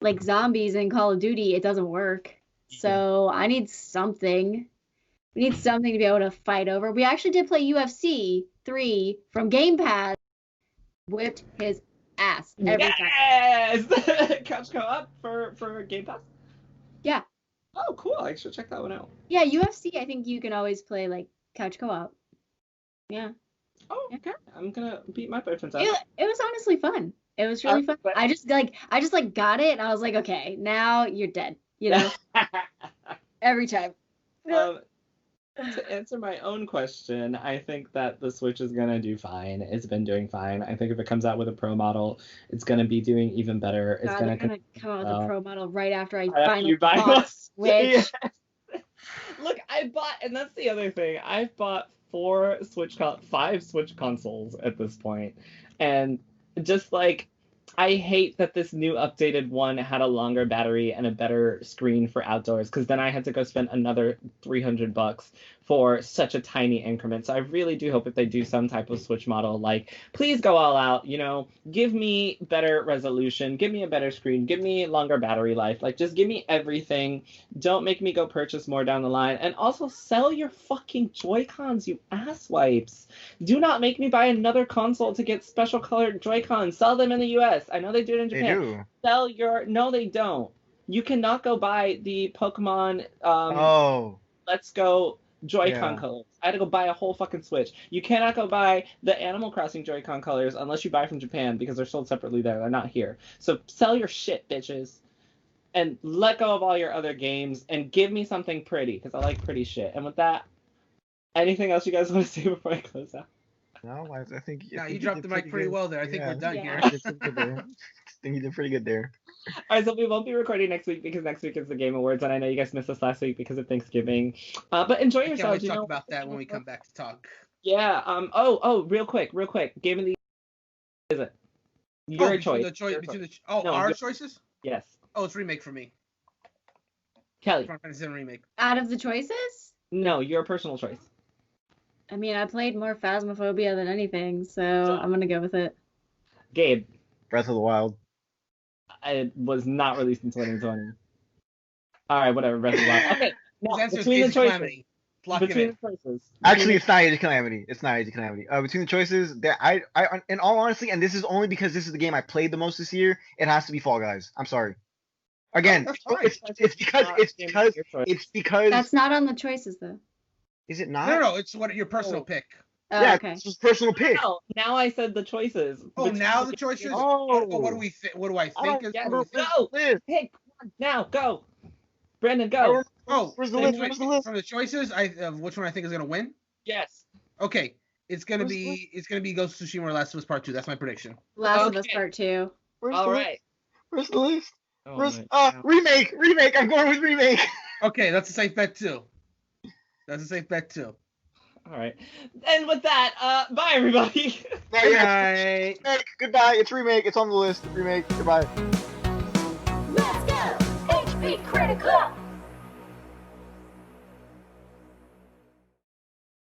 like Zombies and Call of Duty, it doesn't work. So I need something. We need something to be able to fight over. We actually did play UFC 3 from Game Pass. Whipped his ass every time. Yes! Couch co-op for Game Pass? Yeah. Oh, cool. I should check that one out. Yeah, UFC, I think you can always play, like, couch co-op. Yeah. Oh, okay. I'm gonna beat my boyfriend's ass. It was honestly fun. It was really fun. I just got it and I was like, okay, now you're dead. You know? Every time. To answer my own question, I think that the Switch is gonna do fine. It's been doing fine. I think if it comes out with a Pro model, it's gonna be doing even better. It's God, gonna they're gonna come out with a Pro model right after I Right after finally you buy bought one. a Switch. Yes. Look, I bought, and that's the other thing. I've bought 5 Switch consoles at this point, and just like I hate that this new updated one had a longer battery and a better screen for outdoors, because then I had to go spend another $300 for such a tiny increment. So I really do hope if they do some type of Switch model, like, please go all out, give me better resolution, give me a better screen, give me longer battery life, like, just give me everything. Don't make me go purchase more down the line. And also sell your fucking Joy-Cons, you asswipes. Do not make me buy another console to get special colored Joy-Cons. Sell them in the US. I know they do it in They Japan. do. Sell your... No, they don't. You cannot go buy the Pokemon Let's Go Joy-Con colors. I had to go buy a whole fucking Switch. You cannot go buy the Animal Crossing Joy-Con colors unless you buy from Japan, because they're sold separately there. They're not here. So sell your shit, bitches. And let go of all your other games and give me something pretty, because I like pretty shit. And with that, anything else you guys want to say before I close out? No, I think. No, you dropped the mic pretty well there. I think we're done here. I think you did pretty good there. All right, so we won't be recording next week because next week is the Game Awards, and I know you guys missed us last week because of Thanksgiving. But enjoy yourselves. Can't talk about that when we come back to talk. Yeah. Oh, real quick. Game of the is it? Your choice. Our choices? Yes. Oh, it's remake for me. Kelly. Final Fantasy VII remake. Out of the choices? No, your personal choice. I mean, I played more Phasmophobia than anything, so I'm gonna go with it. Gabe. Breath of the Wild. It was not released in 2020. All right, whatever. Breath of the Wild. Okay. Now, between the choices. Actually, it's not Age of Calamity. Between the choices, I, in all honesty, and this is only because this is the game I played the most this year, it has to be Fall Guys. I'm sorry. Again, it's because that's not on the choices though. Is it not? No, it's your personal pick. Oh, yeah, okay. it's just personal pick. No, now I said the choices. Oh, now the choices. Oh, what do we think? What do I think? Go. Hey, now go. Brandon, go. Where's the list? From the choices, which one I think is gonna win? Yes. Okay, it's gonna be Ghost of Tsushima or Last of Us Part 2. That's my prediction. Last of Us Part 2. All right. Where's the list? Oh, remake. I'm going with remake. Okay, that's a safe bet too. All right. And with that, bye everybody. Bye. Goodbye. It's remake. It's on the list. Remake. Goodbye. Let's go! HP Critical!